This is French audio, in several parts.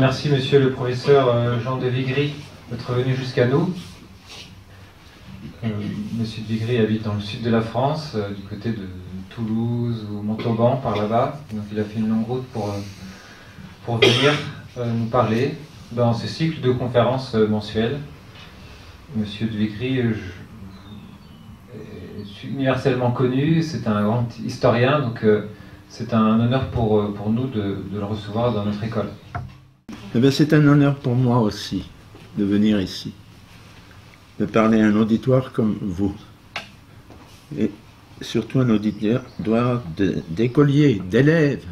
remercie monsieur le professeur Jean de Vigry d'être venu jusqu'à nous. Monsieur de Vigry habite dans le sud de la France, du côté de Toulouse ou Montauban, par là-bas. Donc il a fait une longue route pour venir nous parler dans ce cycle de conférences mensuelles. Monsieur de Vigry est universellement connu, c'est un grand historien, donc c'est un honneur pour nous de le recevoir dans notre école. Eh bien, c'est un honneur pour moi aussi de venir ici, de parler à un auditoire comme vous, et surtout un auditoire d'écoliers, d'élèves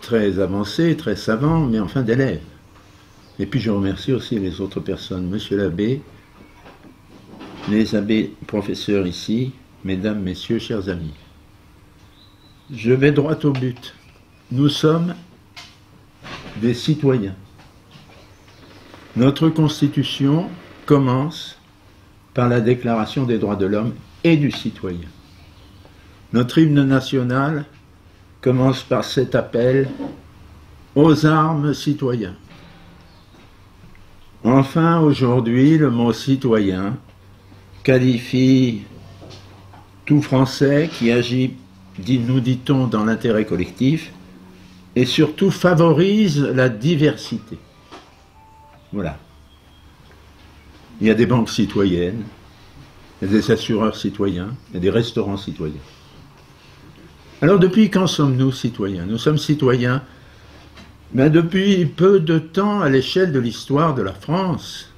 très avancés, très savants, mais enfin d'élèves. Et puis je remercie aussi les autres personnes, monsieur l'abbé, les abbés professeurs ici, mesdames, messieurs, chers amis. Je vais droit au but. Nous sommes des citoyens. Notre Constitution commence par la Déclaration des droits de l'homme et du citoyen. Notre hymne national commence par cet appel aux armes citoyens. Enfin, aujourd'hui, le mot citoyen qualifie tout Français qui agit, nous dit-on, dans l'intérêt collectif et surtout favorise la diversité. Voilà. Il y a des banques citoyennes, il y a des assureurs citoyens, il y a des restaurants citoyens. Alors depuis quand sommes-nous citoyens? Nous sommes citoyens depuis peu de temps à l'échelle de l'histoire de la France.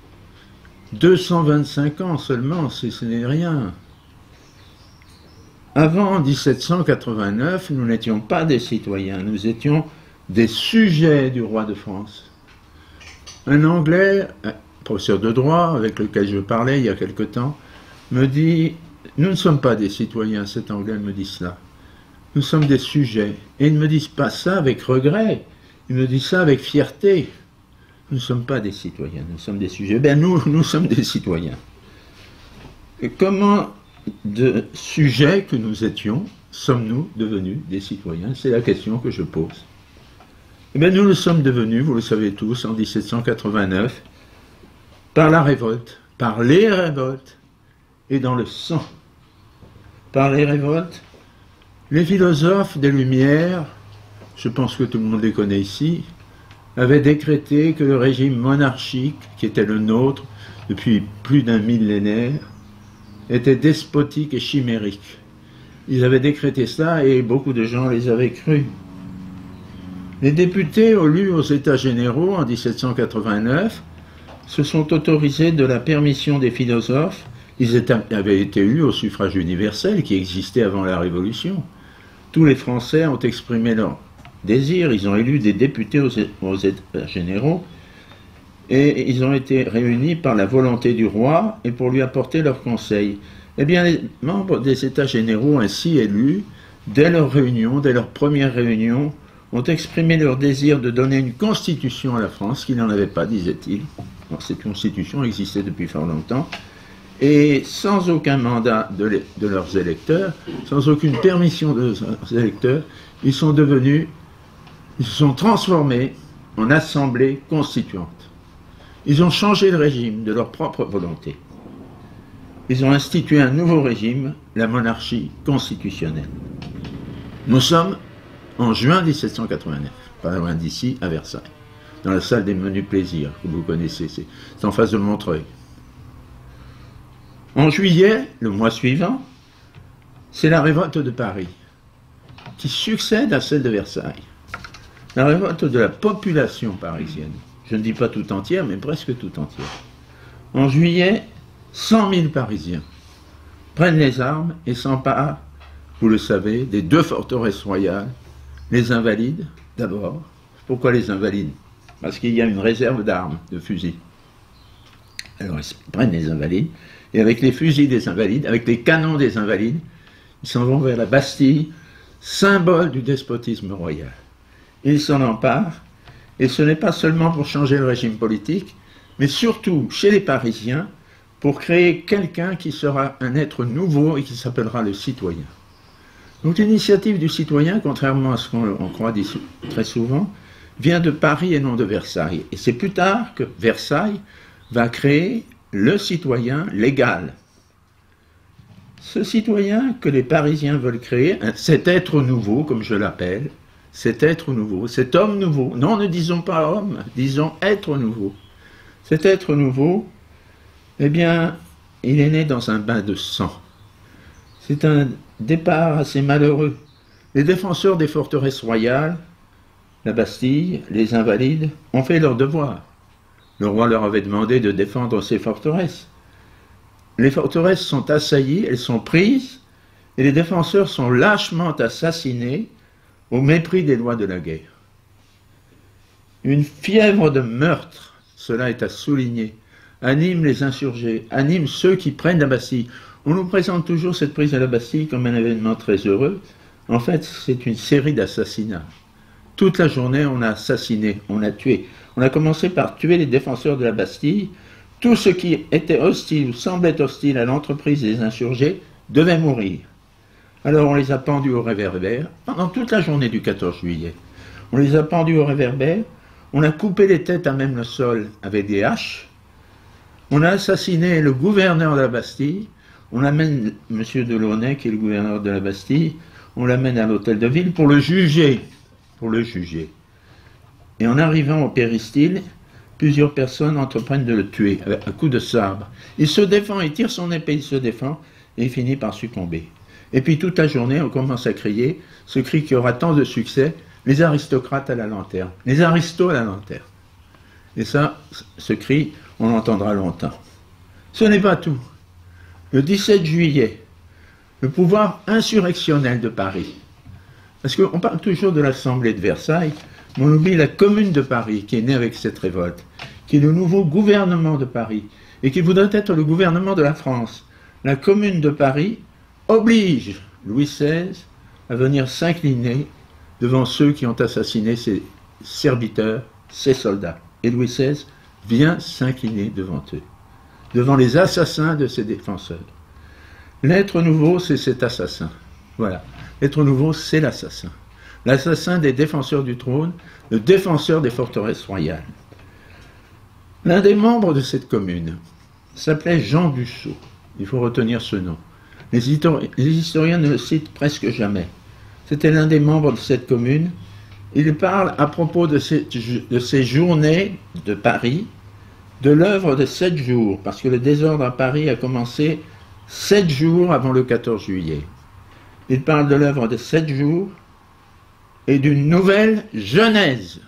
225 ans seulement, ce n'est rien. Avant 1789, nous n'étions pas des citoyens, nous étions des sujets du roi de France. Un Anglais, un professeur de droit avec lequel je parlais il y a quelque temps, me dit « Nous ne sommes pas des citoyens », cet Anglais me dit cela. Nous sommes des sujets. Et ils ne me disent pas ça avec regret, ils me disent ça avec fierté. Nous ne sommes pas des citoyens, nous sommes des sujets. Ben nous sommes des citoyens. Et comment, de sujets que nous étions, sommes-nous devenus des citoyens? C'est la question que je pose. Eh bien, nous le sommes devenus, vous le savez tous, en 1789, par la révolte, par les révoltes, et dans le sang. Par les révoltes, les philosophes des Lumières, je pense que tout le monde les connaît ici, avaient décrété que le régime monarchique, qui était le nôtre depuis plus d'un millénaire, était despotique et chimérique. Ils avaient décrété ça et beaucoup de gens les avaient crus. Les députés élus aux États généraux en 1789 se sont autorisés de la permission des philosophes. Ils avaient été élus au suffrage universel qui existait avant la Révolution. Tous les Français ont exprimé leur désir, ils ont élu des députés aux États généraux et ils ont été réunis par la volonté du roi et pour lui apporter leurs conseils. Eh bien, les membres des États généraux ainsi élus, dès leur réunion, dès leur première réunion, ont exprimé leur désir de donner une constitution à la France, qui n'en avait pas, disait-il. Alors, cette constitution existait depuis fort longtemps, et sans aucun mandat de leurs électeurs, sans aucune permission de leurs électeurs, ils se sont transformés en assemblée constituante. Ils ont changé le régime de leur propre volonté. Ils ont institué un nouveau régime, la monarchie constitutionnelle. Nous sommes en juin 1789, pas loin d'ici, à Versailles, dans la salle des menus plaisirs, que vous connaissez, c'est en face de Montreuil. En juillet, le mois suivant, c'est la révolte de Paris, qui succède à celle de Versailles. La révolte de la population parisienne. Je ne dis pas tout entière, mais presque tout entière. En juillet, 100 000 Parisiens prennent les armes et s'emparent, vous le savez, des deux forteresses royales, les Invalides, d'abord. Pourquoi les Invalides? Parce qu'il y a une réserve d'armes, de fusils. Alors ils prennent les Invalides, et avec les fusils des Invalides, avec les canons des Invalides, ils s'en vont vers la Bastille, symbole du despotisme royal. Ils s'en emparent, et ce n'est pas seulement pour changer le régime politique, mais surtout chez les Parisiens, pour créer quelqu'un qui sera un être nouveau et qui s'appellera le citoyen. Donc l'initiative du citoyen, contrairement à ce qu'on croit très souvent, vient de Paris et non de Versailles. Et c'est plus tard que Versailles va créer le citoyen légal. Ce citoyen que les Parisiens veulent créer, cet être nouveau, comme je l'appelle, cet être nouveau, cet homme nouveau, non, ne disons pas homme, disons être nouveau. Cet être nouveau, eh bien, il est né dans un bain de sang. C'est un départ assez malheureux. Les défenseurs des forteresses royales, la Bastille, les Invalides, ont fait leur devoir. Le roi leur avait demandé de défendre ces forteresses. Les forteresses sont assaillies, elles sont prises, et les défenseurs sont lâchement assassinés au mépris des lois de la guerre. Une fièvre de meurtre, cela est à souligner, anime les insurgés, anime ceux qui prennent la Bastille. On nous présente toujours cette prise de la Bastille comme un événement très heureux. En fait, c'est une série d'assassinats. Toute la journée, on a assassiné, on a tué. On a commencé par tuer les défenseurs de la Bastille. Tout ce qui était hostile ou semblait hostile à l'entreprise des insurgés devait mourir. Alors on les a pendus au réverbère pendant toute la journée du 14 juillet. On les a pendus au réverbère, on a coupé les têtes à même le sol avec des haches, on a assassiné le gouverneur de la Bastille, on amène M. Delaunay, qui est le gouverneur de la Bastille, on l'amène à l'hôtel de ville pour le juger. Et en arrivant au péristyle, plusieurs personnes entreprennent de le tuer à coups de sabre. Il se défend, il tire son épée, il se défend, et il finit par succomber. Et puis toute la journée, on commence à crier, ce cri qui aura tant de succès, les aristocrates à la lanterne, les aristos à la lanterne. Et ça, ce cri, on l'entendra longtemps. Ce n'est pas tout. Le 17 juillet, le pouvoir insurrectionnel de Paris, parce qu'on parle toujours de l'Assemblée de Versailles, mais on oublie la Commune de Paris qui est née avec cette révolte, qui est le nouveau gouvernement de Paris, et qui voudrait être le gouvernement de la France. La Commune de Paris oblige Louis XVI à venir s'incliner devant ceux qui ont assassiné ses serviteurs, ses soldats. Et Louis XVI vient s'incliner devant eux, devant les assassins de ses défenseurs. L'être nouveau, c'est cet assassin. Voilà. L'être nouveau, c'est l'assassin. L'assassin des défenseurs du trône, le défenseur des forteresses royales. L'un des membres de cette commune s'appelait Jean Dussault. Il faut retenir ce nom. Les historiens ne le citent presque jamais. C'était l'un des membres de cette commune. Il parle à propos de ces journées de Paris, de l'œuvre de 7 jours, parce que le désordre à Paris a commencé 7 jours avant le 14 juillet. Il parle de l'œuvre de 7 jours et d'une nouvelle Genèse.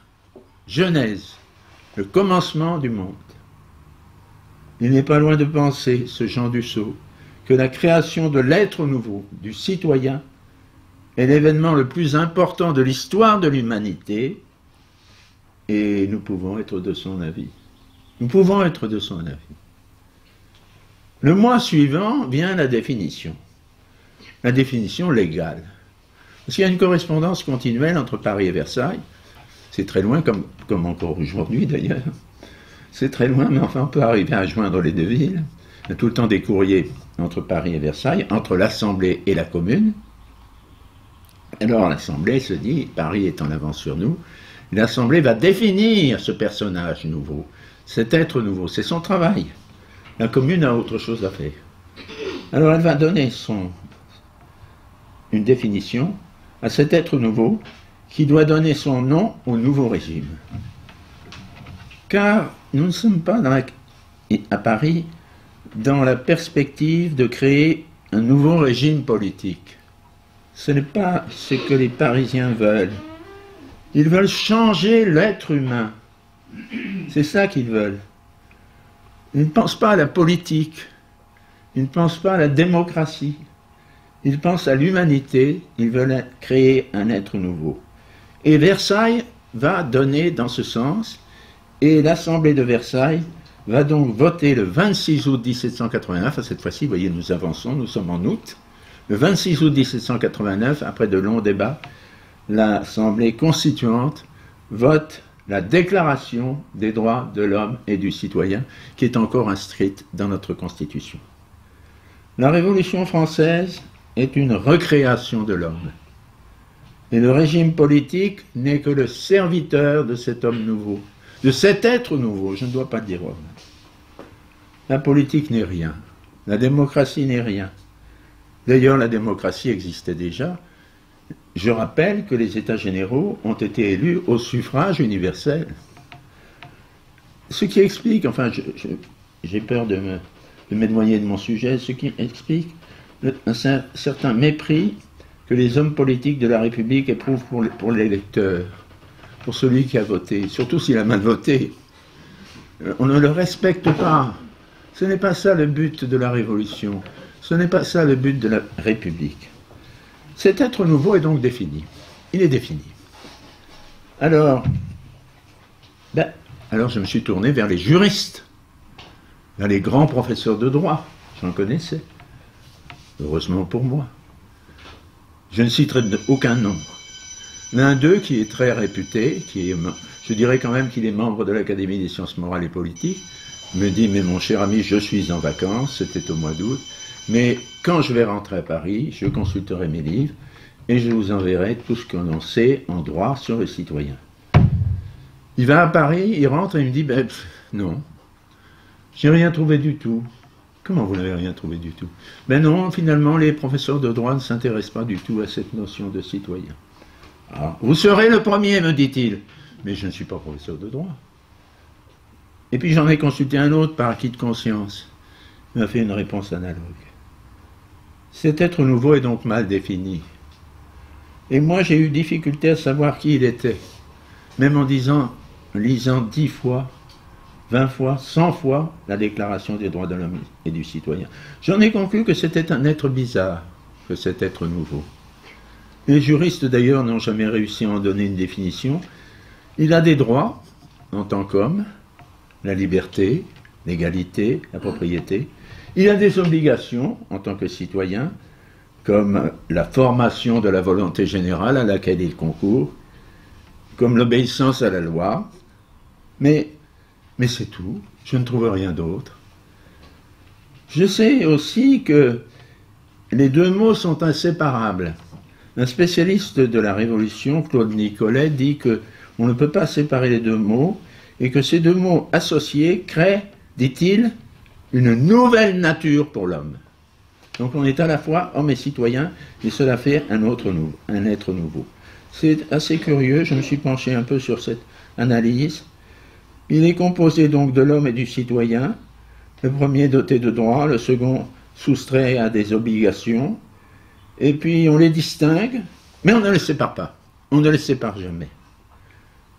Genèse, le commencement du monde. Il n'est pas loin de penser, ce Jean Dussault, que la création de l'être nouveau, du citoyen, est l'événement le plus important de l'histoire de l'humanité, et nous pouvons être de son avis. Nous pouvons être de son avis. Le mois suivant vient la définition légale. Parce qu'il y a une correspondance continuelle entre Paris et Versailles. C'est très loin, comme encore aujourd'hui d'ailleurs. C'est très loin, mais enfin on peut arriver à joindre les deux villes. Il y a tout le temps des courriers entre Paris et Versailles, entre l'Assemblée et la Commune. Alors l'Assemblée se dit, Paris est en avance sur nous, l'Assemblée va définir ce personnage nouveau, cet être nouveau, c'est son travail. La Commune a autre chose à faire. Alors elle va donner une définition à cet être nouveau qui doit donner son nom au nouveau régime. Car nous ne sommes pas à Paris dans la perspective de créer un nouveau régime politique. Ce n'est pas ce que les Parisiens veulent. Ils veulent changer l'être humain. C'est ça qu'ils veulent. Ils ne pensent pas à la politique. Ils ne pensent pas à la démocratie. Ils pensent à l'humanité. Ils veulent créer un être nouveau. Et Versailles va donner dans ce sens. Et l'Assemblée de Versailles va donc voter le 26 août 1789. Cette fois-ci, vous voyez, nous avançons. Nous sommes en août. Le 26 août 1789, après de longs débats, l'Assemblée constituante vote la Déclaration des droits de l'homme et du citoyen, qui est encore inscrite dans notre Constitution. La Révolution française est une recréation de l'homme. Et le régime politique n'est que le serviteur de cet homme nouveau, de cet être nouveau, je ne dois pas le dire homme. La politique n'est rien, la démocratie n'est rien. D'ailleurs, la démocratie existait déjà. Je rappelle que les États généraux ont été élus au suffrage universel. Ce qui explique, enfin, j'ai peur de m'éloigner de mon sujet, ce qui explique un certain mépris que les hommes politiques de la République éprouvent pour l'électeur, pour celui qui a voté, surtout s'il a mal voté. On ne le respecte pas. Ce n'est pas ça le but de la Révolution. Ce n'est pas ça le but de la République. Cet être nouveau est donc défini. Il est défini. Alors je me suis tourné vers les juristes, vers les grands professeurs de droit. J'en connaissais. Heureusement pour moi. Je ne citerai aucun nom. L'un d'eux, qui est très réputé, je dirais quand même qu'il est membre de l'Académie des sciences morales et politiques, me dit, mais mon cher ami, je suis en vacances, c'était au mois d'août, mais quand je vais rentrer à Paris, je consulterai mes livres et je vous enverrai tout ce qu'on en sait en droit sur le citoyen. Il va à Paris, il rentre et il me dit, non, j'ai rien trouvé du tout. Comment vous n'avez rien trouvé du tout? Ben non, finalement, les professeurs de droit ne s'intéressent pas du tout à cette notion de citoyen. Ah, vous serez le premier, me dit-il. Mais je ne suis pas professeur de droit. Et puis j'en ai consulté un autre par acquis de conscience. Il m'a fait une réponse analogue. Cet être nouveau est donc mal défini. Et moi, j'ai eu difficulté à savoir qui il était. Même en lisant 10 fois, 20 fois, 100 fois la Déclaration des droits de l'homme et du citoyen. J'en ai conclu que c'était un être bizarre, que cet être nouveau. Les juristes d'ailleurs n'ont jamais réussi à en donner une définition. Il a des droits en tant qu'homme, la liberté, l'égalité, la propriété. Il a des obligations en tant que citoyen, comme la formation de la volonté générale à laquelle il concourt, comme l'obéissance à la loi. Mais c'est tout, je ne trouve rien d'autre. Je sais aussi que les deux mots sont inséparables. Un spécialiste de la Révolution, Claude Nicolet, dit qu'on ne peut pas séparer les deux mots et que ces deux mots associés créent, dit-il, une nouvelle nature pour l'homme. Donc on est à la fois homme et citoyen et cela fait un être nouveau. C'est assez curieux, je me suis penché un peu sur cette analyse. Il est composé donc de l'homme et du citoyen, le premier doté de droits, le second soustrait à des obligations, et puis on les distingue, mais on ne les sépare pas, on ne les sépare jamais.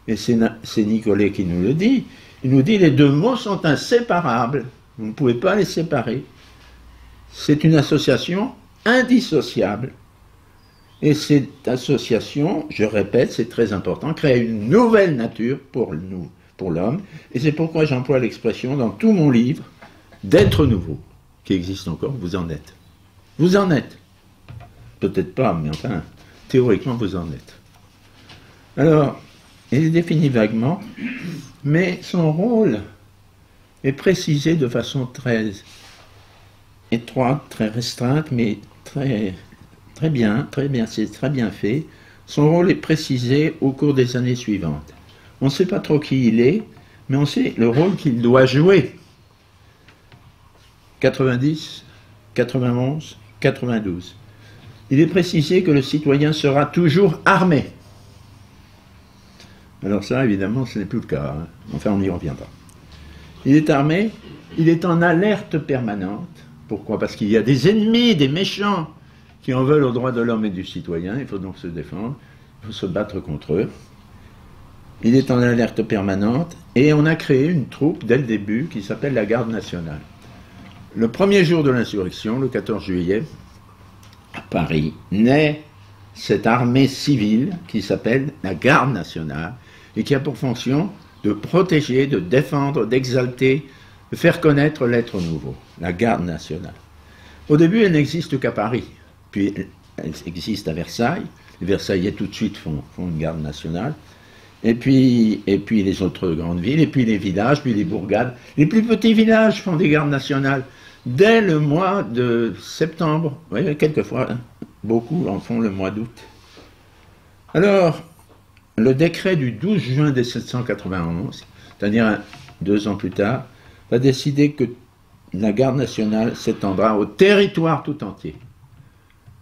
Et c'est Nicolet qui nous le dit, il nous dit les deux mots sont inséparables, vous ne pouvez pas les séparer. C'est une association indissociable. Et cette association, je répète, c'est très important, crée une nouvelle nature pour nous, pour l'homme, et c'est pourquoi j'emploie l'expression dans tout mon livre d'être nouveau, qui existe encore, vous en êtes. Vous en êtes. Peut-être pas, mais enfin, théoriquement, vous en êtes. Alors, il est défini vaguement, mais son rôle est précisé de façon très étroite, très restreinte, mais très bien, c'est très bien fait. Son rôle est précisé au cours des années suivantes. On ne sait pas trop qui il est, mais on sait le rôle qu'il doit jouer. 90, 91, 92. Il est précisé que le citoyen sera toujours armé. Alors ça, évidemment, ce n'est plus le cas. Hein. Enfin, on y reviendra. Il est armé, il est en alerte permanente. Pourquoi? Parce qu'il y a des ennemis, des méchants, qui en veulent aux droits de l'homme et du citoyen. Il faut donc se défendre, il faut se battre contre eux. Il est en alerte permanente, et on a créé une troupe, dès le début, qui s'appelle la Garde nationale. Le premier jour de l'insurrection, le 14 juillet, à Paris, naît cette armée civile qui s'appelle la Garde nationale, et qui a pour fonction de protéger, de défendre, d'exalter, de faire connaître l'être nouveau, la Garde nationale. Au début, elle n'existe qu'à Paris, puis elle existe à Versailles. Les Versaillais tout de suite font une Garde nationale, et puis les autres grandes villes, et puis les villages, puis les bourgades. Les plus petits villages font des gardes nationales dès le mois de septembre. Oui, quelquefois, hein, beaucoup en font le mois d'août. Alors, le décret du 12 juin 1791, c'est-à-dire 2 ans plus tard, va décider que la garde nationale s'étendra au territoire tout entier.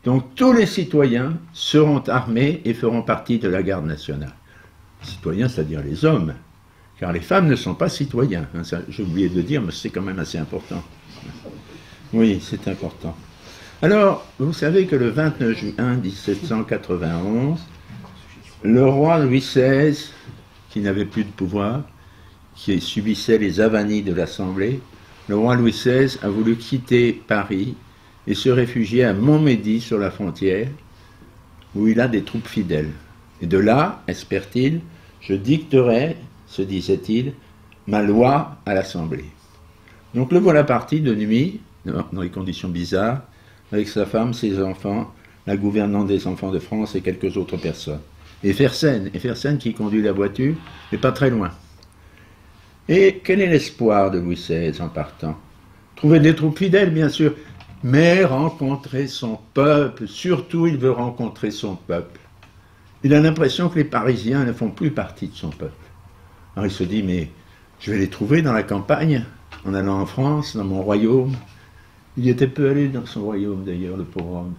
Donc tous les citoyens seront armés et feront partie de la garde nationale. Les citoyens, c'est-à-dire les hommes, car les femmes ne sont pas citoyens. Hein, j'ai oublié de dire, mais c'est quand même assez important. Oui, c'est important. Alors, vous savez que le 29 juin 1791, le roi Louis XVI, qui n'avait plus de pouvoir, qui subissait les avanies de l'Assemblée, le roi Louis XVI a voulu quitter Paris et se réfugier à Montmédy sur la frontière, où il a des troupes fidèles. Et de là, espère-t-il, je dicterai, se disait-il, ma loi à l'Assemblée. Donc le voilà parti de nuit, dans des conditions bizarres, avec sa femme, ses enfants, la gouvernante des enfants de France et quelques autres personnes. Et Fersen qui conduit la voiture, mais pas très loin. Et quel est l'espoir de Louis XVI en partant? Trouver des troupes fidèles, bien sûr, mais rencontrer son peuple. Surtout, il veut rencontrer son peuple. Il a l'impression que les Parisiens ne font plus partie de son peuple. Alors il se dit, mais je vais les trouver dans la campagne, en allant en France, dans mon royaume. Il était peu allé dans son royaume, d'ailleurs, le pauvre homme.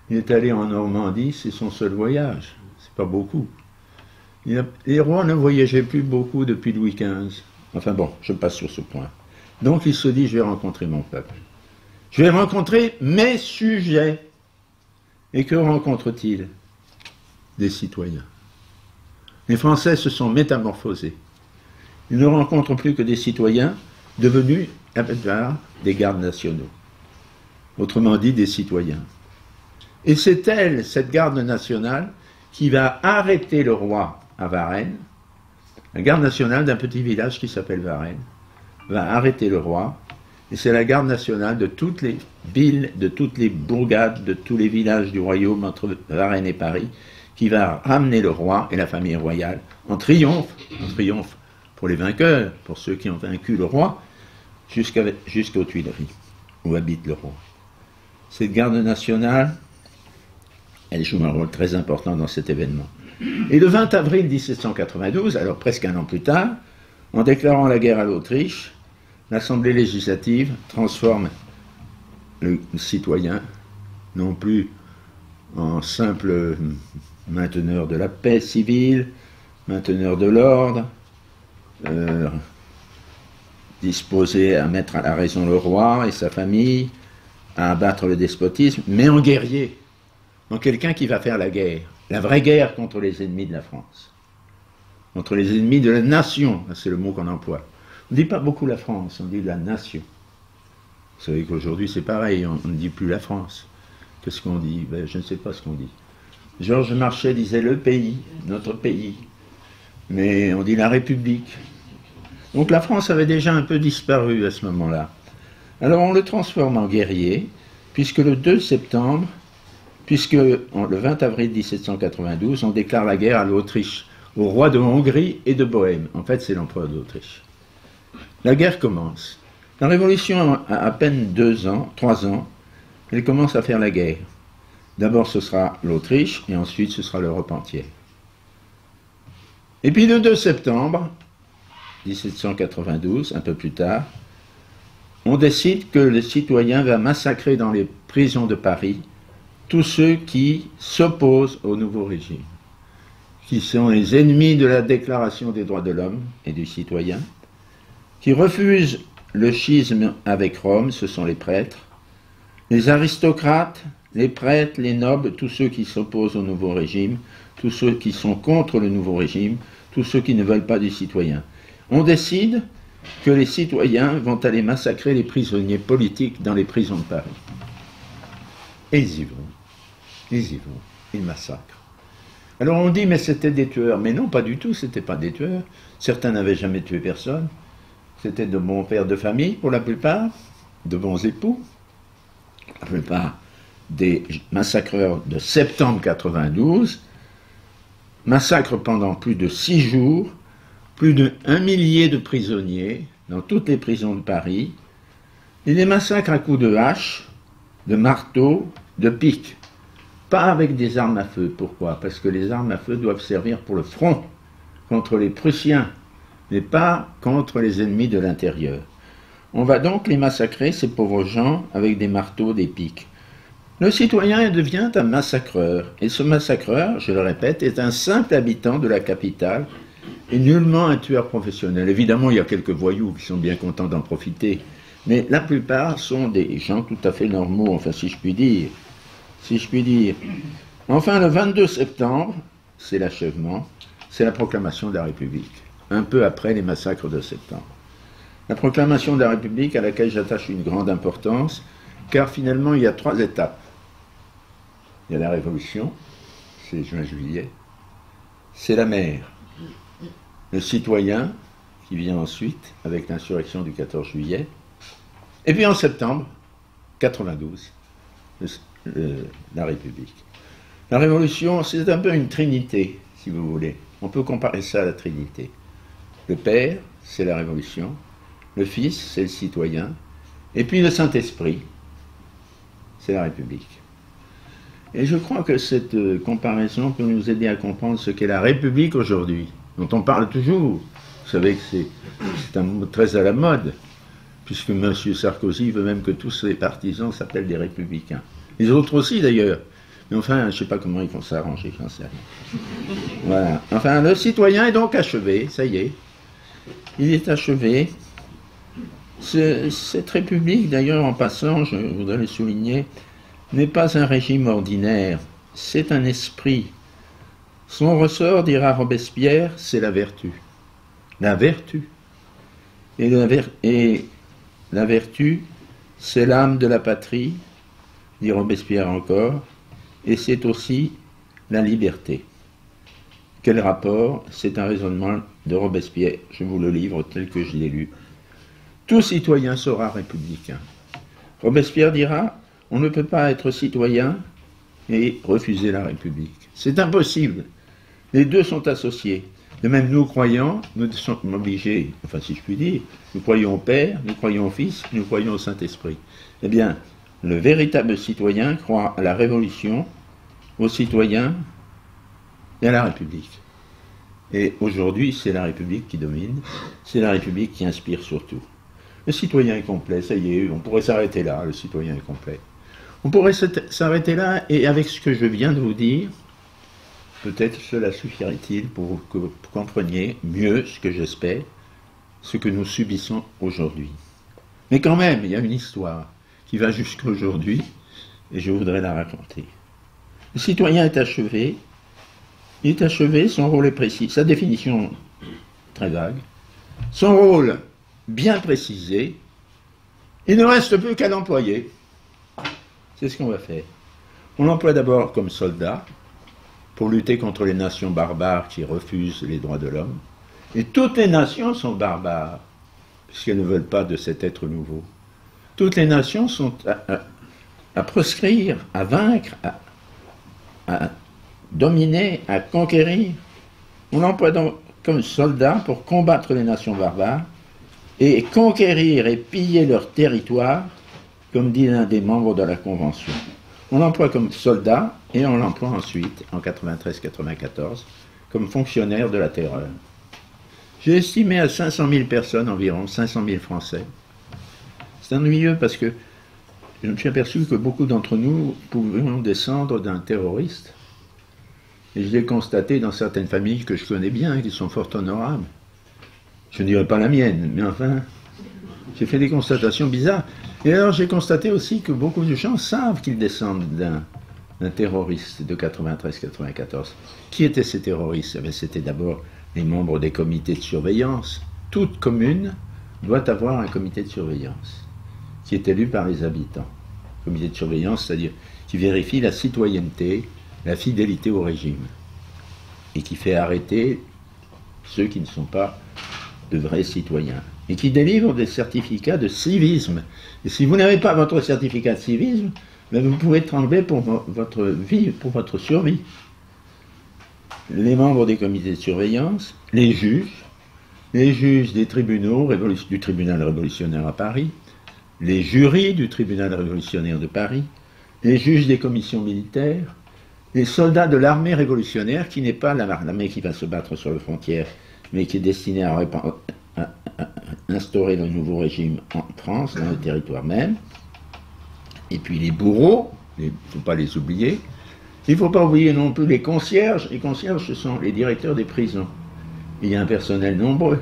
Il est allé en Normandie, c'est son seul voyage. C'est pas beaucoup. Les rois ne voyageaient plus beaucoup depuis Louis XV. Enfin bon, je passe sur ce point. Donc il se dit, je vais rencontrer mon peuple. Je vais rencontrer mes sujets. Et que rencontre-t-il? Des citoyens. Les Français se sont métamorphosés. Ils ne rencontrent plus que des citoyens devenus, à peu près, des gardes nationaux. Autrement dit, des citoyens. Et c'est elle, cette garde nationale, qui va arrêter le roi à Varennes. La garde nationale d'un petit village qui s'appelle Varennes va arrêter le roi. Et c'est la garde nationale de toutes les villes, de toutes les bourgades, de tous les villages du royaume entre Varennes et Paris, qui va ramener le roi et la famille royale en triomphe pour les vainqueurs, pour ceux qui ont vaincu le roi, jusqu'aux Tuileries, où habite le roi. Cette garde nationale, elle joue un rôle très important dans cet événement. Et le 20 avril 1792, alors presque un an plus tard, en déclarant la guerre à l'Autriche, l'Assemblée législative transforme le citoyen, non plus en simple mainteneur de la paix civile, mainteneur de l'ordre, disposé à mettre à la raison le roi et sa famille, à abattre le despotisme, mais en guerrier, en quelqu'un qui va faire la guerre, la vraie guerre contre les ennemis de la France, contre les ennemis de la nation, c'est le mot qu'on emploie. On ne dit pas beaucoup la France, on dit la nation. Vous savez qu'aujourd'hui c'est pareil, on ne dit plus la France. Qu'est-ce qu'on dit? Ben, je ne sais pas ce qu'on dit. Georges Marchais disait le pays, notre pays, mais on dit la République. Donc la France avait déjà un peu disparu à ce moment-là. Alors on le transforme en guerrier, puisque le 2 septembre, le 20 avril 1792, on déclare la guerre à l'Autriche, au roi de Hongrie et de Bohême. En fait, c'est l'empereur d'Autriche. La guerre commence. La Révolution a à peine 3 ans, elle commence à faire la guerre. D'abord ce sera l'Autriche et ensuite ce sera l'Europe entière. Et puis le 2 septembre 1792, un peu plus tard, on décide que le citoyen va massacrer dans les prisons de Paris tous ceux qui s'opposent au nouveau régime, qui sont les ennemis de la Déclaration des droits de l'homme et du citoyen, qui refusent le schisme avec Rome, ce sont les prêtres, les aristocrates, les prêtres, les nobles, tous ceux qui s'opposent au nouveau régime, tous ceux qui sont contre le nouveau régime, tous ceux qui ne veulent pas du citoyen. On décide que les citoyens vont aller massacrer les prisonniers politiques dans les prisons de Paris. Et ils y vont, ils massacrent. Alors on dit, mais c'était des tueurs. Mais non, pas du tout, c'était pas des tueurs. Certains n'avaient jamais tué personne. C'était de bons pères de famille, pour la plupart, de bons époux. La plupart des massacreurs de septembre 92 massacrent pendant plus de 6 jours plus d'1 millier de prisonniers dans toutes les prisons de Paris. Ils les massacrent à coups de hache, de marteau, de pique. pas avec des armes à feu. Pourquoi? Parce que les armes à feu doivent servir pour le front, contre les Prussiens, mais pas contre les ennemis de l'intérieur. On va donc les massacrer, ces pauvres gens, avec des marteaux, des pics. Le citoyen devient un massacreur, et ce massacreur, je le répète, est un simple habitant de la capitale, et nullement un tueur professionnel. Évidemment, il y a quelques voyous qui sont bien contents d'en profiter, mais la plupart sont des gens tout à fait normaux, enfin si je puis dire. Si je puis dire. Enfin, le 22 septembre, c'est l'achèvement, c'est la proclamation de la République, un peu après les massacres de septembre. La proclamation de la République à laquelle j'attache une grande importance, car finalement il y a 3 étapes. Il y a la Révolution, c'est juin-juillet, c'est la mer, le citoyen qui vient ensuite avec l'insurrection du 14 juillet, et puis en septembre 92, la République. La Révolution, c'est un peu une trinité, si vous voulez. On peut comparer ça à la trinité. Le Père, c'est la Révolution, le Fils, c'est le citoyen, et puis le Saint-Esprit, c'est la République. Et je crois que cette comparaison peut nous aider à comprendre ce qu'est la République aujourd'hui, dont on parle toujours. Vous savez que c'est un mot très à la mode, puisque M. Sarkozy veut même que tous les partisans s'appellent des républicains. Les autres aussi d'ailleurs. Mais enfin, je ne sais pas comment ils vont s'arranger, j'en sais rien. Voilà. Enfin, le citoyen est donc achevé, ça y est. Il est achevé. Cette République, d'ailleurs, en passant, je voudrais le souligner, n'est pas un régime ordinaire, c'est un esprit. Son ressort, dira Robespierre, c'est la vertu. La vertu. Et la vertu, c'est l'âme de la patrie, dit Robespierre encore, et c'est aussi la liberté. Quel rapport? C'est un raisonnement de Robespierre, je vous le livre tel que je l'ai lu. Tout citoyen sera républicain. Robespierre dira, on ne peut pas être citoyen et refuser la République. C'est impossible. Les deux sont associés. De même, nous croyants, nous sommes obligés, enfin si je puis dire, nous croyons au Père, nous croyons au Fils, nous croyons au Saint-Esprit. Eh bien, le véritable citoyen croit à la Révolution, aux citoyens et à la République. Et aujourd'hui, c'est la République qui domine, c'est la République qui inspire surtout. Le citoyen est complet, ça y est, on pourrait s'arrêter là, le citoyen est complet. On pourrait s'arrêter là, et avec ce que je viens de vous dire, peut-être cela suffirait-il pour que vous compreniez mieux ce que j'espère, ce que nous subissons aujourd'hui. Mais quand même, il y a une histoire qui va jusqu'à aujourd'hui, et je voudrais la raconter. Le citoyen est achevé, son rôle est précis, sa définition très vague, son rôle bien précisé, il ne reste plus qu'à l'employer. C'est ce qu'on va faire. On l'emploie d'abord comme soldat, pour lutter contre les nations barbares qui refusent les droits de l'homme. Et toutes les nations sont barbares, puisqu'elles ne veulent pas de cet être nouveau. Toutes les nations sont à proscrire, à vaincre, à dominer, à conquérir. On l'emploie donc comme soldat pour combattre les nations barbares et conquérir et piller leur territoire, comme dit l'un des membres de la Convention. On l'emploie comme soldat et on l'emploie ensuite, en 93-94, comme fonctionnaire de la terreur. J'ai estimé à 500 000 personnes environ, 500 000 Français. C'est ennuyeux parce que je me suis aperçu que beaucoup d'entre nous pouvions descendre d'un terroriste. Et je l'ai constaté dans certaines familles que je connais bien, qui sont fort honorables. Je ne dirais pas la mienne, mais enfin, j'ai fait des constatations bizarres. Et alors j'ai constaté aussi que beaucoup de gens savent qu'ils descendent d'un terroriste de 93-94. Qui étaient ces terroristes? C'était d'abord les membres des comités de surveillance. Toute commune doit avoir un comité de surveillance qui est élu par les habitants. Comité de surveillance, c'est-à-dire qui vérifie la citoyenneté, la fidélité au régime et qui fait arrêter ceux qui ne sont pas de vrais citoyens et qui délivre des certificats de civisme. Et si vous n'avez pas votre certificat de civisme, ben vous pouvez trembler pour votre vie, pour votre survie. Les membres des comités de surveillance, les juges des tribunaux, du tribunal révolutionnaire à Paris, les jurys du tribunal révolutionnaire de Paris, les juges des commissions militaires, les soldats de l'armée révolutionnaire, qui n'est pas l'armée qui va se battre sur les frontières, mais qui est destinée à instaurer le nouveau régime en France, dans le territoire même. Et puis les bourreaux, il ne faut pas les oublier. Il ne faut pas oublier non plus les concierges. Les concierges, ce sont les directeurs des prisons. Il y a un personnel nombreux.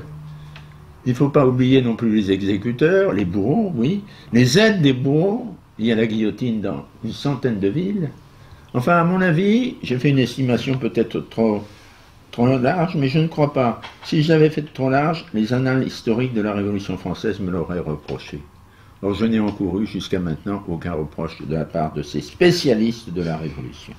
Il ne faut pas oublier non plus les exécuteurs, les bourreaux, oui. Les aides des bourreaux. Il y a la guillotine dans une centaine de villes. Enfin, à mon avis, j'ai fait une estimation peut-être trop large, mais je ne crois pas. Si j'avais fait trop large, les annales historiques de la Révolution française me l'auraient reproché. Alors je n'ai encouru jusqu'à maintenant aucun reproche de la part de ces spécialistes de la Révolution.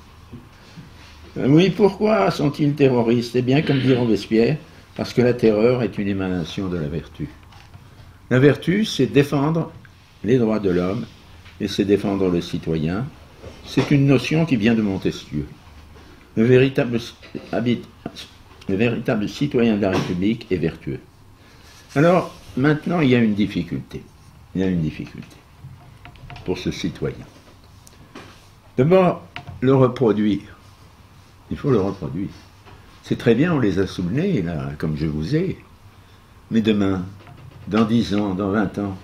Oui, pourquoi sont-ils terroristes? Eh bien, comme dit Robespierre, parce que la terreur est une émanation de la vertu. La vertu, c'est défendre les droits de l'homme et c'est défendre le citoyen. C'est une notion qui vient de Montesquieu. Le véritable citoyen de la République est vertueux. Alors, maintenant, il y a une difficulté. Il y a une difficulté pour ce citoyen. D'abord, le reproduire. Il faut le reproduire. C'est très bien, on les a soutenus, là, comme je vous ai. Mais demain, dans 10 ans, dans 20 ans,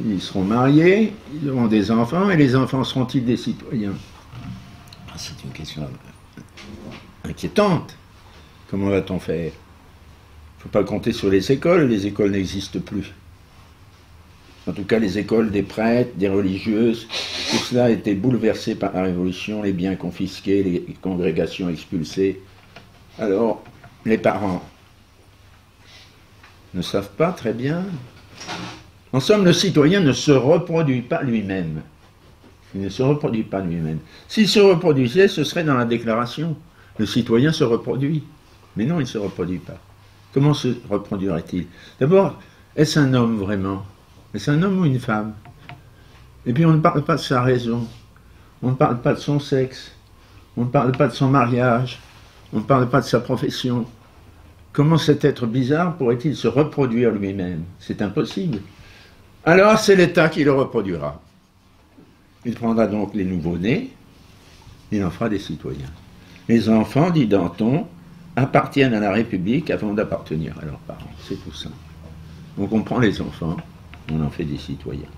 ils seront mariés, ils auront des enfants, et les enfants seront-ils des citoyens? C'est une question inquiétante. Comment va-t-on faire? Il ne faut pas compter sur les écoles n'existent plus. En tout cas, les écoles des prêtres, des religieuses, tout cela a été bouleversé par la Révolution, les biens confisqués, les congrégations expulsées. Alors, les parents ne savent pas très bien. En somme, le citoyen ne se reproduit pas lui-même. Il ne se reproduit pas lui-même. S'il se reproduisait, ce serait dans la déclaration. Le citoyen se reproduit. Mais non, il ne se reproduit pas. Comment se reproduirait-il? D'abord, est-ce un homme vraiment? Est-ce un homme ou une femme? Et puis on ne parle pas de sa raison. On ne parle pas de son sexe. On ne parle pas de son mariage. On ne parle pas de sa profession. Comment cet être bizarre pourrait-il se reproduire lui-même? C'est impossible. Alors c'est l'État qui le reproduira. Il prendra donc les nouveau-nés, il en fera des citoyens. Les enfants, dit Danton, appartiennent à la République avant d'appartenir à leurs parents. C'est tout simple. Donc on prend les enfants, on en fait des citoyens.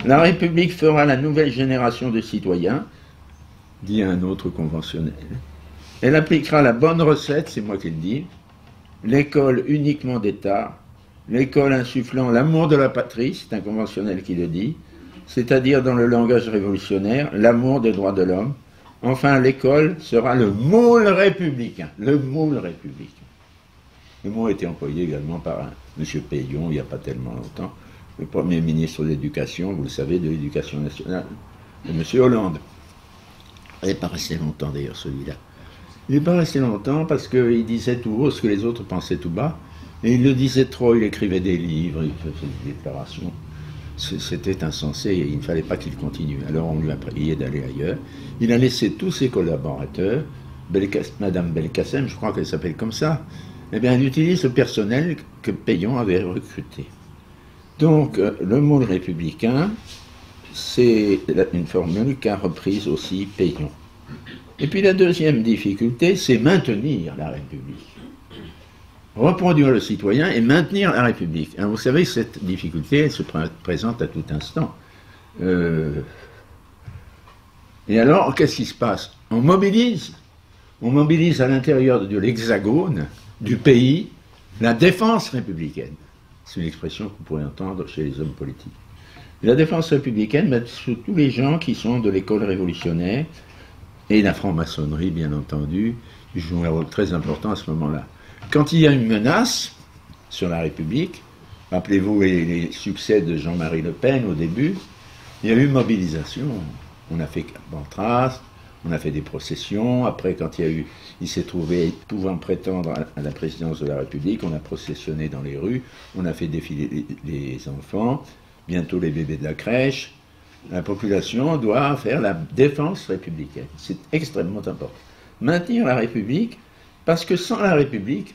La République fera la nouvelle génération de citoyens, dit un autre conventionnel. Elle appliquera la bonne recette, c'est moi qui le dis, l'école uniquement d'État, l'école insufflant l'amour de la patrie, c'est un conventionnel qui le dit, c'est-à-dire dans le langage révolutionnaire, l'amour des droits de l'homme. Enfin, l'école sera le moule républicain. Le moule républicain. Le mot a été employé également par M. Peillon, il n'y a pas tellement longtemps, le premier ministre de l'Éducation, vous le savez, de l'Éducation nationale, de M. Hollande. Il n'est pas resté longtemps d'ailleurs, celui-là. Il n'est pas resté longtemps parce qu'il disait tout haut ce que les autres pensaient tout bas, et il le disait trop, il écrivait des livres, il faisait des déclarations. C'était insensé et il ne fallait pas qu'il continue. Alors on lui a prié d'aller ailleurs. Il a laissé tous ses collaborateurs, Madame Belkacem, je crois qu'elle s'appelle comme ça, eh bien elle utilise le personnel que Peillon avait recruté. Donc le mot républicain, c'est une formule qu'a reprise aussi Peillon. Et puis la deuxième difficulté, c'est maintenir la République. Reproduire le citoyen et maintenir la République. Alors, vous savez, cette difficulté, elle se présente à tout instant. Et alors, qu'est-ce qui se passe? On mobilise à l'intérieur de l'hexagone, du pays, la défense républicaine. C'est une expression que vous pourrez entendre chez les hommes politiques. Et la défense républicaine, c'est tous les gens qui sont de l'école révolutionnaire, et la franc-maçonnerie, bien entendu, joue un rôle très important à ce moment-là. Quand il y a une menace sur la République, rappelez-vous les succès de Jean-Marie Le Pen au début, il y a eu mobilisation. On a fait Bantras, on a fait des processions. Après, quand il s'est trouvé pouvant prétendre à la présidence de la République, on a processionné dans les rues, on a fait défiler les enfants, bientôt les bébés de la crèche. La population doit faire la défense républicaine. C'est extrêmement important. Maintenir la République, parce que sans la République,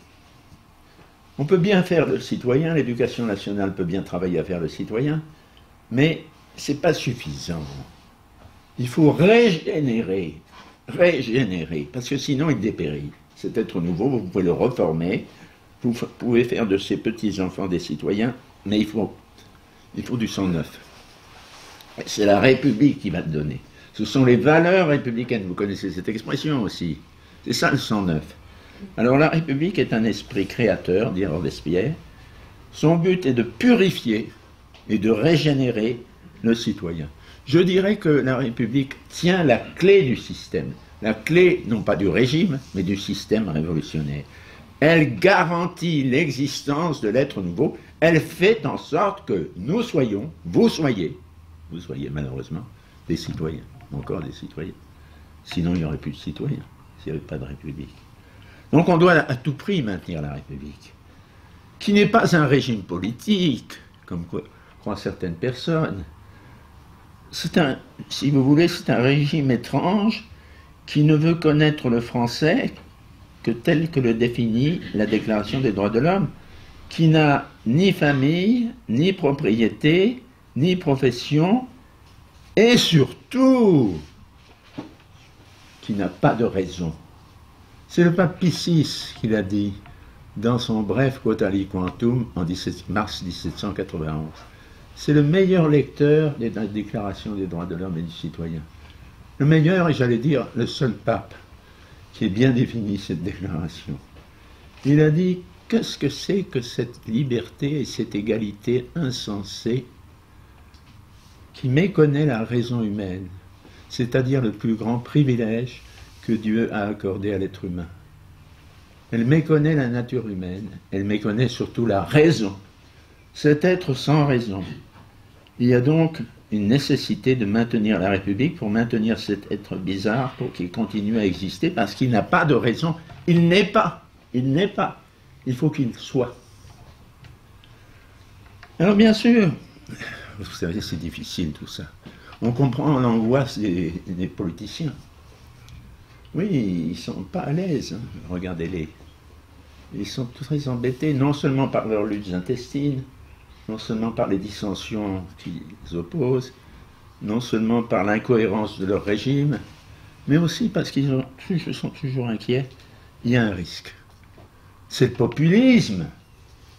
on peut bien faire le citoyen, l'éducation nationale peut bien travailler à faire le citoyen, mais ce n'est pas suffisant. Il faut régénérer régénérer, parce que sinon il dépérit. Cet être nouveau, vous pouvez le reformer, vous pouvez faire de ces petits-enfants des citoyens, mais il faut du sang neuf. C'est la République qui va le donner. Ce sont les valeurs républicaines, vous connaissez cette expression aussi. C'est ça le sang neuf. Alors la République est un esprit créateur, dit Robespierre. Son but est de purifier et de régénérer le citoyen. Je dirais que la République tient la clé du système. La clé, non pas du régime, mais du système révolutionnaire. Elle garantit l'existence de l'être nouveau. Elle fait en sorte que nous soyons, vous soyez malheureusement, des citoyens. Encore des citoyens. Sinon, il n'y aurait plus de citoyens, s'il n'y avait pas de République. Donc on doit à tout prix maintenir la République, qui n'est pas un régime politique, comme croient certaines personnes. Si vous voulez, c'est un régime étrange qui ne veut connaître le français que tel que le définit la Déclaration des droits de l'homme, qui n'a ni famille, ni propriété, ni profession, et surtout, qui n'a pas de raison. C'est le pape Pie VI qui l'a dit dans son bref Quota Liquantum en mars 1791. C'est le meilleur lecteur de la Déclaration des droits de l'homme et du citoyen. Le meilleur, et j'allais dire le seul pape qui ait bien défini cette déclaration. Il a dit, qu'est-ce que c'est que cette liberté et cette égalité insensée qui méconnaît la raison humaine, c'est-à-dire le plus grand privilège que Dieu a accordé à l'être humain. Elle méconnaît la nature humaine, elle méconnaît surtout la raison. Cet être sans raison. Il y a donc une nécessité de maintenir la République pour maintenir cet être bizarre, pour qu'il continue à exister, parce qu'il n'a pas de raison. Il n'est pas. Il n'est pas. Il faut qu'il soit. Alors bien sûr, vous savez, c'est difficile tout ça. On comprend l'angoisse des politiciens. Oui, ils ne sont pas à l'aise, hein. Regardez-les. Ils sont très embêtés, non seulement par leurs luttes intestines, non seulement par les dissensions qu'ils opposent, non seulement par l'incohérence de leur régime, mais aussi parce qu'ils sont toujours inquiets. Il y a un risque. C'est le populisme.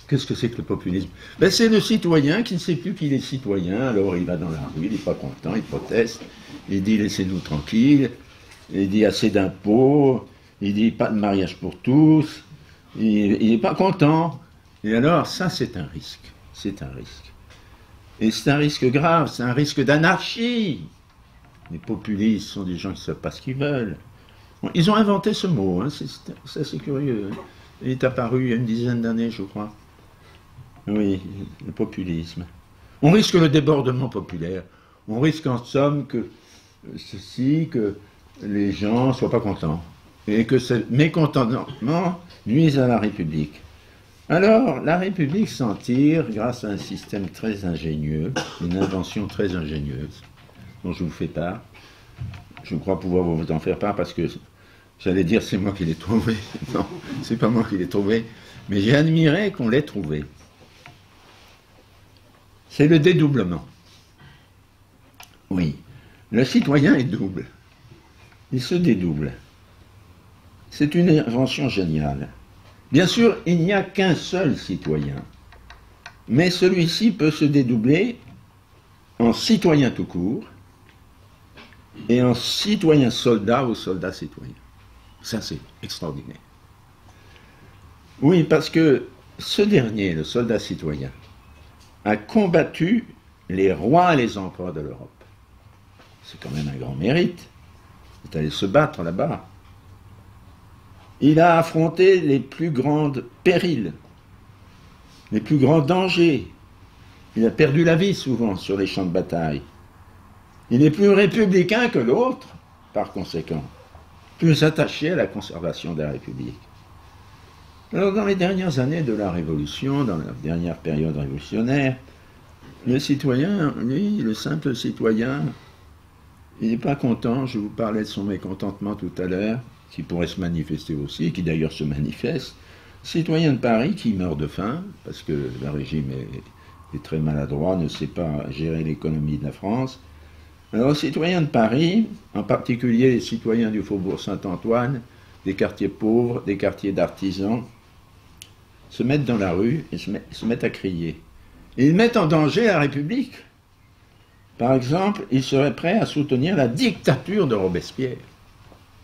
Qu'est-ce que c'est que le populisme? Ben, c'est le citoyen qui ne sait plus qu'il est citoyen, alors il va dans la rue, il n'est pas content, il proteste, il dit laissez-nous tranquilles, il dit assez d'impôts, il dit pas de mariage pour tous, il n'est pas content. Et alors, ça, c'est un risque. C'est un risque. Et c'est un risque grave, c'est un risque d'anarchie. Les populistes sont des gens qui ne savent pas ce qu'ils veulent. Bon, ils ont inventé ce mot, hein, c'est curieux. Hein. Il est apparu il y a une dizaine d'années, je crois. Oui, le populisme. On risque le débordement populaire. On risque en somme que les gens ne soient pas contents. Et que ce mécontentement nuise à la République. Alors, la République s'en tire grâce à un système très ingénieux, une invention très ingénieuse, dont je vous fais part. Je crois pouvoir vous en faire part parce que, j'allais dire, c'est moi qui l'ai trouvé. Non, c'est pas moi qui l'ai trouvé, mais j'ai admiré qu'on l'ait trouvé. C'est le dédoublement. Oui, le citoyen est double. Il se dédouble. C'est une invention géniale. Bien sûr, il n'y a qu'un seul citoyen, mais celui-ci peut se dédoubler en citoyen tout court et en citoyen soldat ou soldat citoyen. Ça, c'est extraordinaire. Oui, parce que ce dernier, le soldat citoyen, a combattu les rois et les empereurs de l'Europe. C'est quand même un grand mérite. Il est allé se battre là-bas. Il a affronté les plus grands périls, les plus grands dangers. Il a perdu la vie souvent sur les champs de bataille. Il est plus républicain que l'autre, par conséquent, plus attaché à la conservation de la République. Alors, dans les dernières années de la Révolution, dans la dernière période révolutionnaire, le citoyen, lui, le simple citoyen, il n'est pas content. Je vous parlais de son mécontentement tout à l'heure, qui pourrait se manifester aussi, qui d'ailleurs se manifeste. Citoyen de Paris qui meurt de faim, parce que le régime est très maladroit, ne sait pas gérer l'économie de la France. Alors, les citoyens de Paris, en particulier les citoyens du faubourg Saint-Antoine, des quartiers pauvres, des quartiers d'artisans, se mettent dans la rue et se mettent à crier. Et ils mettent en danger la République. Par exemple, ils seraient prêts à soutenir la dictature de Robespierre.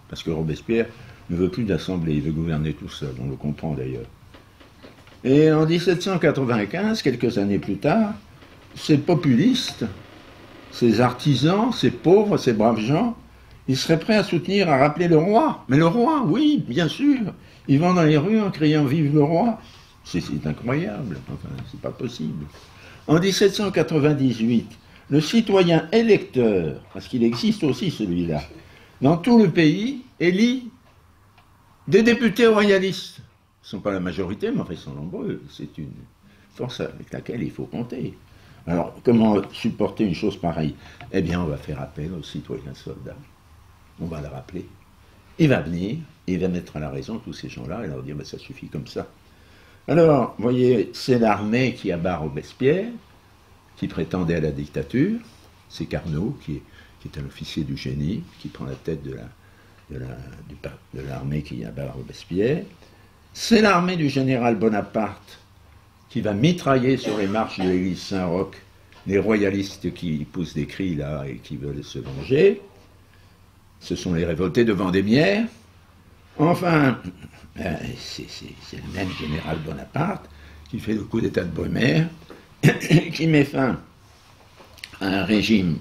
Parce que Robespierre ne veut plus d'assemblée, il veut gouverner tout seul, on le comprend d'ailleurs. Et en 1795, quelques années plus tard, ces populistes, ces artisans, ces pauvres, ces braves gens, ils seraient prêts à soutenir, à rappeler le roi. Mais le roi, oui, bien sûr. Ils vont dans les rues en criant « Vive le roi ». C'est incroyable, enfin, c'est pas possible. En 1798, le citoyen électeur, parce qu'il existe aussi celui-là, dans tout le pays, élit des députés royalistes. Ils ne sont pas la majorité, mais enfin, ils sont nombreux. C'est une force avec laquelle il faut compter. Alors, comment supporter une chose pareille? Eh bien, on va faire appel au citoyen soldat. On va le rappeler. Il va venir, il va mettre à la raison tous ces gens-là et leur dire, ben, ça suffit comme ça. Alors, vous voyez, c'est l'armée qui abat Robespierre, qui prétendait à la dictature. C'est Carnot, qui est un officier du génie, qui prend la tête de l'armée qui abat Robespierre. C'est l'armée du général Bonaparte, qui va mitrailler sur les marches de l'église Saint-Roch les royalistes qui poussent des cris là et qui veulent se venger. Ce sont les révoltés de Vendémiaire. Enfin, c'est le même général Bonaparte qui fait le coup d'État de Brumaire, qui met fin à un régime,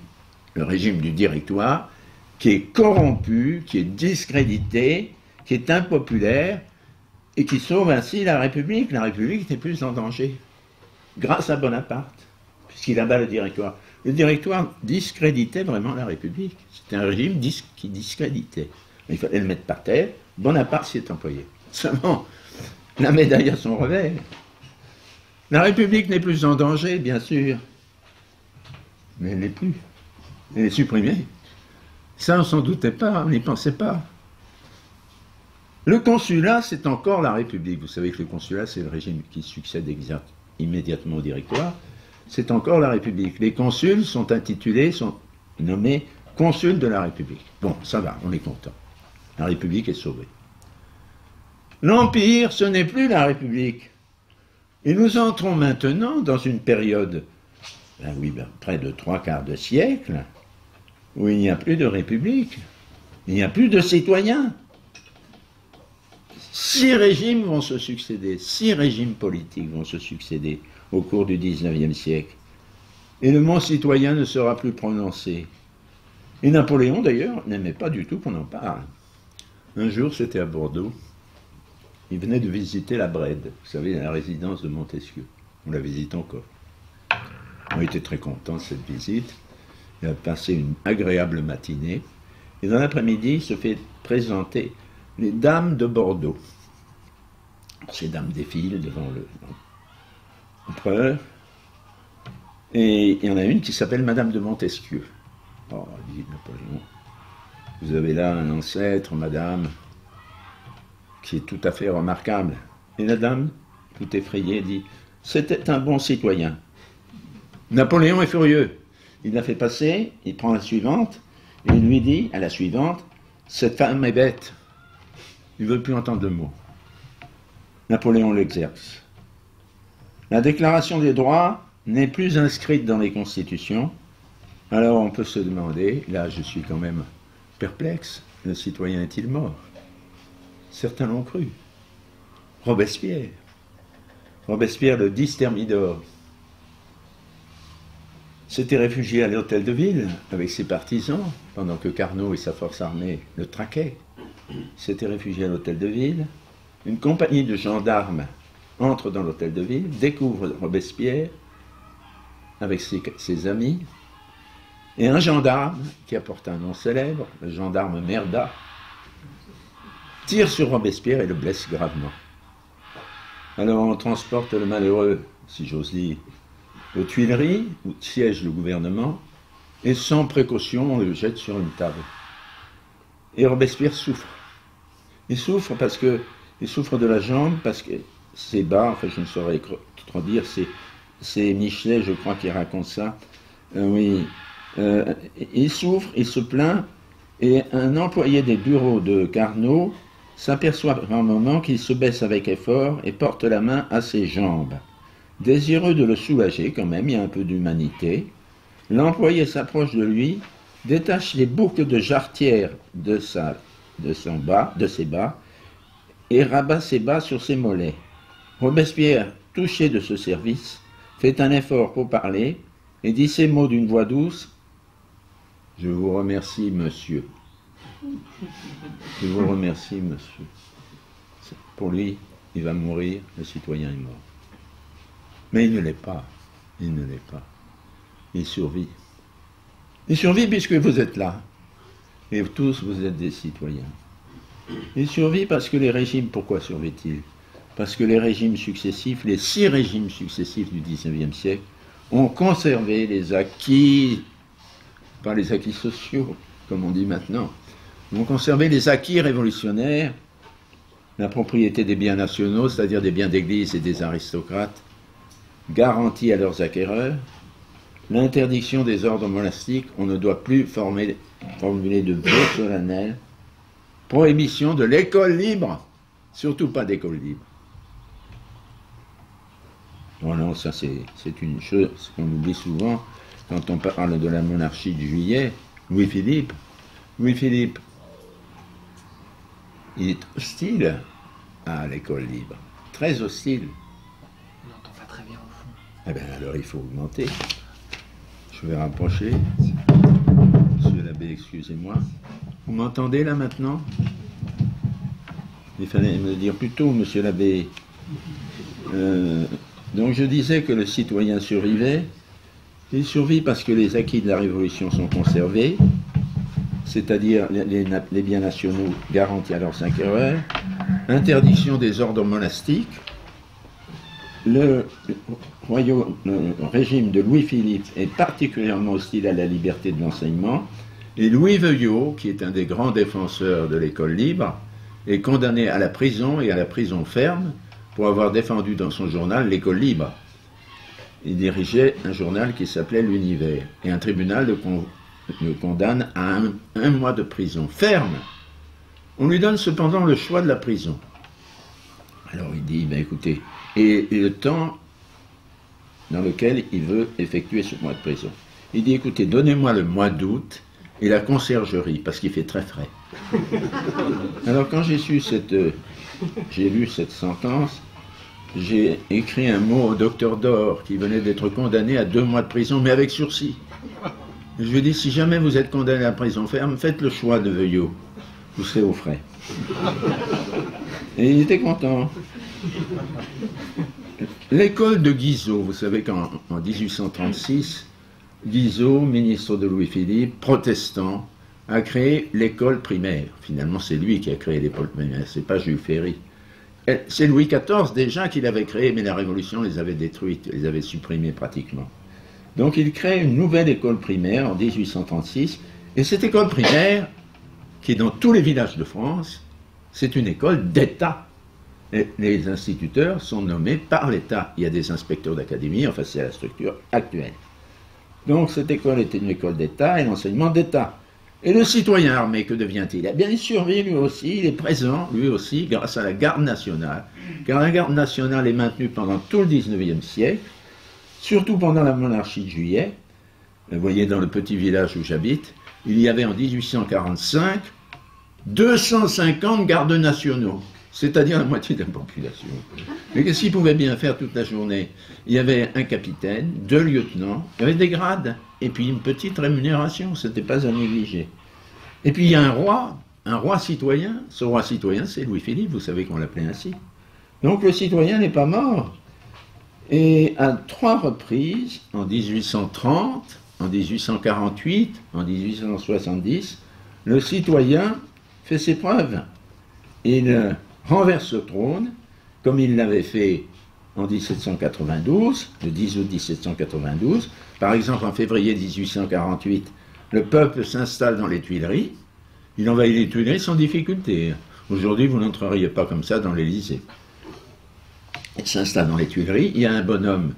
le régime du Directoire, qui est corrompu, qui est discrédité, qui est impopulaire, et qui sauve ainsi la République. La République n'est plus en danger, grâce à Bonaparte, puisqu'il abat le Directoire. Le Directoire discréditait vraiment la République. C'était un régime qui discréditait. Il fallait le mettre par terre. Bonaparte s'y est employé. Seulement, la médaille à son revers. La République n'est plus en danger, bien sûr, mais elle n'est plus. Elle est supprimée. Ça, on s'en doutait pas, on n'y pensait pas. Le consulat, c'est encore la République. Vous savez que le consulat, c'est le régime qui succède immédiatement au Directoire. C'est encore la République. Les consuls sont intitulés, sont nommés consuls de la République. Bon, ça va, on est content. La République est sauvée. L'Empire, ce n'est plus la République. Et nous entrons maintenant dans une période, près de 3/4 de siècle, où il n'y a plus de République, il n'y a plus de citoyens. 6 régimes vont se succéder, 6 régimes politiques vont se succéder au cours du XIXe siècle. Et le mot citoyen ne sera plus prononcé. Et Napoléon, d'ailleurs, n'aimait pas du tout qu'on en parle. Un jour, c'était à Bordeaux. Il venait de visiter la Brède, vous savez, la résidence de Montesquieu. On la visite encore. On était très contents de cette visite. Il a passé une agréable matinée. Et dans l'après-midi, il se fait présenter les dames de Bordeaux. Ces dames défilent devant l'empereur. Et il y en a une qui s'appelle Madame de Montesquieu. Oh, dit Napoléon, vous avez là un ancêtre, madame, qui est tout à fait remarquable. Et la dame, tout effrayée, dit, c'était un bon citoyen. Napoléon est furieux. Il la fait passer, il prend la suivante, et il lui dit, à la suivante, cette femme est bête. Il ne veut plus entendre le mot. Napoléon l'exerce. La déclaration des droits n'est plus inscrite dans les constitutions. Alors on peut se demander, là je suis quand même perplexe, le citoyen est-il mort? Certains l'ont cru. Robespierre le 10 Thermidor, s'était réfugié à l'hôtel de ville avec ses partisans, pendant que Carnot et sa force armée le traquaient. Il s'était réfugié à l'hôtel de ville. Une compagnie de gendarmes entre dans l'hôtel de ville, découvre Robespierre avec ses amis, et un gendarme, qui apporte un nom célèbre, le gendarme Merda, tire sur Robespierre et le blesse gravement. Alors on transporte le malheureux, si j'ose dire, aux Tuileries, où siège le gouvernement, et sans précaution, on le jette sur une table. Et Robespierre souffre. Il souffre parce que, il souffre de la jambe, parce que ses bas, enfin je ne saurais trop dire, c'est Michelet, je crois, qui raconte ça. Oui, Il souffre, il se plaint, et un employé des bureaux de Carnot s'aperçoit par un moment qu'il se baisse avec effort et porte la main à ses jambes. Désireux de le soulager quand même, il y a un peu d'humanité, l'employé s'approche de lui, détache les boucles de jarretière de ses bas, et rabat ses bas sur ses mollets. Robespierre, touché de ce service, fait un effort pour parler et dit ces mots d'une voix douce: « Je vous remercie, monsieur. Je vous remercie, monsieur. » Pour lui, il va mourir, le citoyen est mort. Mais il ne l'est pas. Il ne l'est pas. Il survit. Il survit puisque vous êtes là. Et tous, vous êtes des citoyens. Il survit parce que les régimes, pourquoi survit-il? Parce que les régimes successifs, les 6 régimes successifs du XIXe siècle, ont conservé les acquis, pas les acquis sociaux, comme on dit maintenant, ont conservé les acquis révolutionnaires, la propriété des biens nationaux, c'est-à-dire des biens d'église et des aristocrates, garantie à leurs acquéreurs, l'interdiction des ordres monastiques, on ne doit plus formuler de vœux solennels, prohibition de l'école libre, surtout pas d'école libre. Bon, non, ça c'est une chose qu'on oublie souvent quand on parle de la monarchie de Juillet. Louis-Philippe, il est hostile à l'école libre, très hostile. On n'entend pas très bien au fond. Eh bien alors il faut augmenter. Je vais rapprocher. Monsieur l'abbé, excusez-moi. Vous m'entendez là maintenant? Il fallait me le dire plus tôt, monsieur l'abbé. Donc je disais que le citoyen survivait. Il survit parce que les acquis de la Révolution sont conservés, c'est-à-dire les biens nationaux garantis à leurs acquéreurs, interdiction des ordres monastiques. Le régime de Louis-Philippe est particulièrement hostile à la liberté de l'enseignement, et Louis Veuillot, qui est un des grands défenseurs de l'école libre, est condamné à la prison et à la prison ferme pour avoir défendu dans son journal l'école libre. Il dirigeait un journal qui s'appelait L'Univers, et un tribunal le condamne à un mois de prison ferme. On lui donne cependant le choix de la prison. Alors il dit, ben écoutez, et le temps dans lequel il veut effectuer ce mois de prison. Il dit, écoutez, donnez-moi le mois d'août et la conciergerie, parce qu'il fait très frais. Alors quand j'ai lu cette sentence, j'ai écrit un mot au docteur Dor, qui venait d'être condamné à 2 mois de prison, mais avec sursis. Je lui ai dit, si jamais vous êtes condamné à la prison ferme, faites le choix de Veuillot, vous serez au frais. Et il était content. L'école de Guizot, vous savez qu'en 1836, Guizot, ministre de Louis-Philippe, protestant, a créé l'école primaire. Finalement, c'est lui qui a créé l'école primaire, c'est pas Jules Ferry. C'est Louis XIV déjà qui l'avait créé, mais la Révolution les avait détruites, les avait supprimées pratiquement. Donc il crée une nouvelle école primaire en 1836, et cette école primaire, qui est dans tous les villages de France, c'est une école d'État. Les instituteurs sont nommés par l'État. Il y a des inspecteurs d'académie, enfin c'est la structure actuelle. Donc cette école était une école d'État et l'enseignement d'État. Et le citoyen armé, que devient-il? Eh bien, il survit lui aussi, il est présent lui aussi grâce à la garde nationale. Car la garde nationale est maintenue pendant tout le XIXe siècle, surtout pendant la monarchie de Juillet. Vous voyez, dans le petit village où j'habite, il y avait en 1845 250 gardes nationaux, c'est-à-dire la moitié de la population. Mais qu'est-ce qu'ils pouvaient bien faire toute la journée? Il y avait un capitaine, 2 lieutenants, il y avait des grades, et puis une petite rémunération, ce n'était pas à négliger. Et puis il y a un roi citoyen, ce roi citoyen c'est Louis-Philippe, vous savez qu'on l'appelait ainsi. Donc le citoyen n'est pas mort. Et à 3 reprises, en 1830, en 1848, en 1870, le citoyen fait ses preuves. Il renverse le trône, comme il l'avait fait en 1792, le 10 août 1792. Par exemple, en février 1848, le peuple s'installe dans les Tuileries. Il envahit les Tuileries sans difficulté. Aujourd'hui, vous n'entreriez pas comme ça dans l'Élysée. Il s'installe dans les Tuileries. Il y a un bonhomme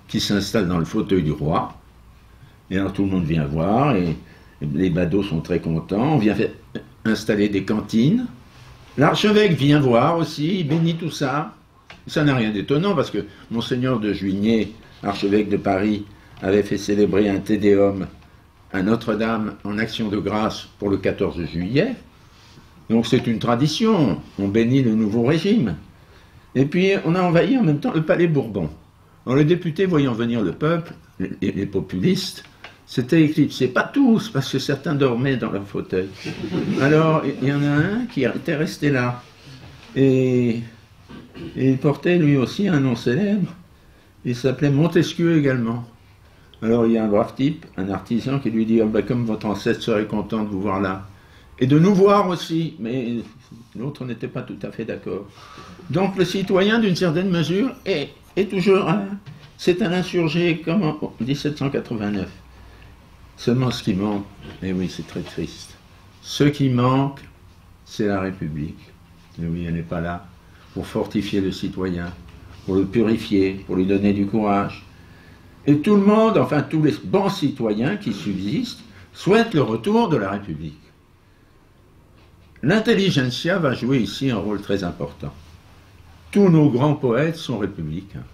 qui s'installe dans le fauteuil du roi. Et alors tout le monde vient voir, et les badauds sont très contents. On vient installer des cantines. L'archevêque vient voir aussi, il bénit tout ça. Ça n'a rien d'étonnant, parce que Monseigneur de Juigné, archevêque de Paris, avait fait célébrer un Te Deum à Notre-Dame en action de grâce pour le 14 juillet. Donc c'est une tradition, on bénit le nouveau régime. Et puis on a envahi en même temps le palais Bourbon. Alors les députés, voyant venir le peuple, les populistes, s'étaient éclipsés. Pas tous, parce que certains dormaient dans leur fauteuil. Alors il y en a un qui était resté là. Et il portait lui aussi un nom célèbre. Il s'appelait Montesquieu également. Alors il y a un brave type, un artisan, qui lui dit « Oh, ben, comme votre ancêtre serait content de vous voir là. » Et de nous voir aussi, mais l'autre n'était pas tout à fait d'accord. Donc le citoyen, d'une certaine mesure, est toujours c'est un insurgé comme en 1789. Seulement ce qui manque, et oui, c'est très triste, ce qui manque, c'est la République. Et oui, elle n'est pas là pour fortifier le citoyen, pour le purifier, pour lui donner du courage. Et tout le monde, enfin tous les bons citoyens qui subsistent, souhaitent le retour de la République. L'intelligentsia va jouer ici un rôle très important. Tous nos grands poètes sont républicains,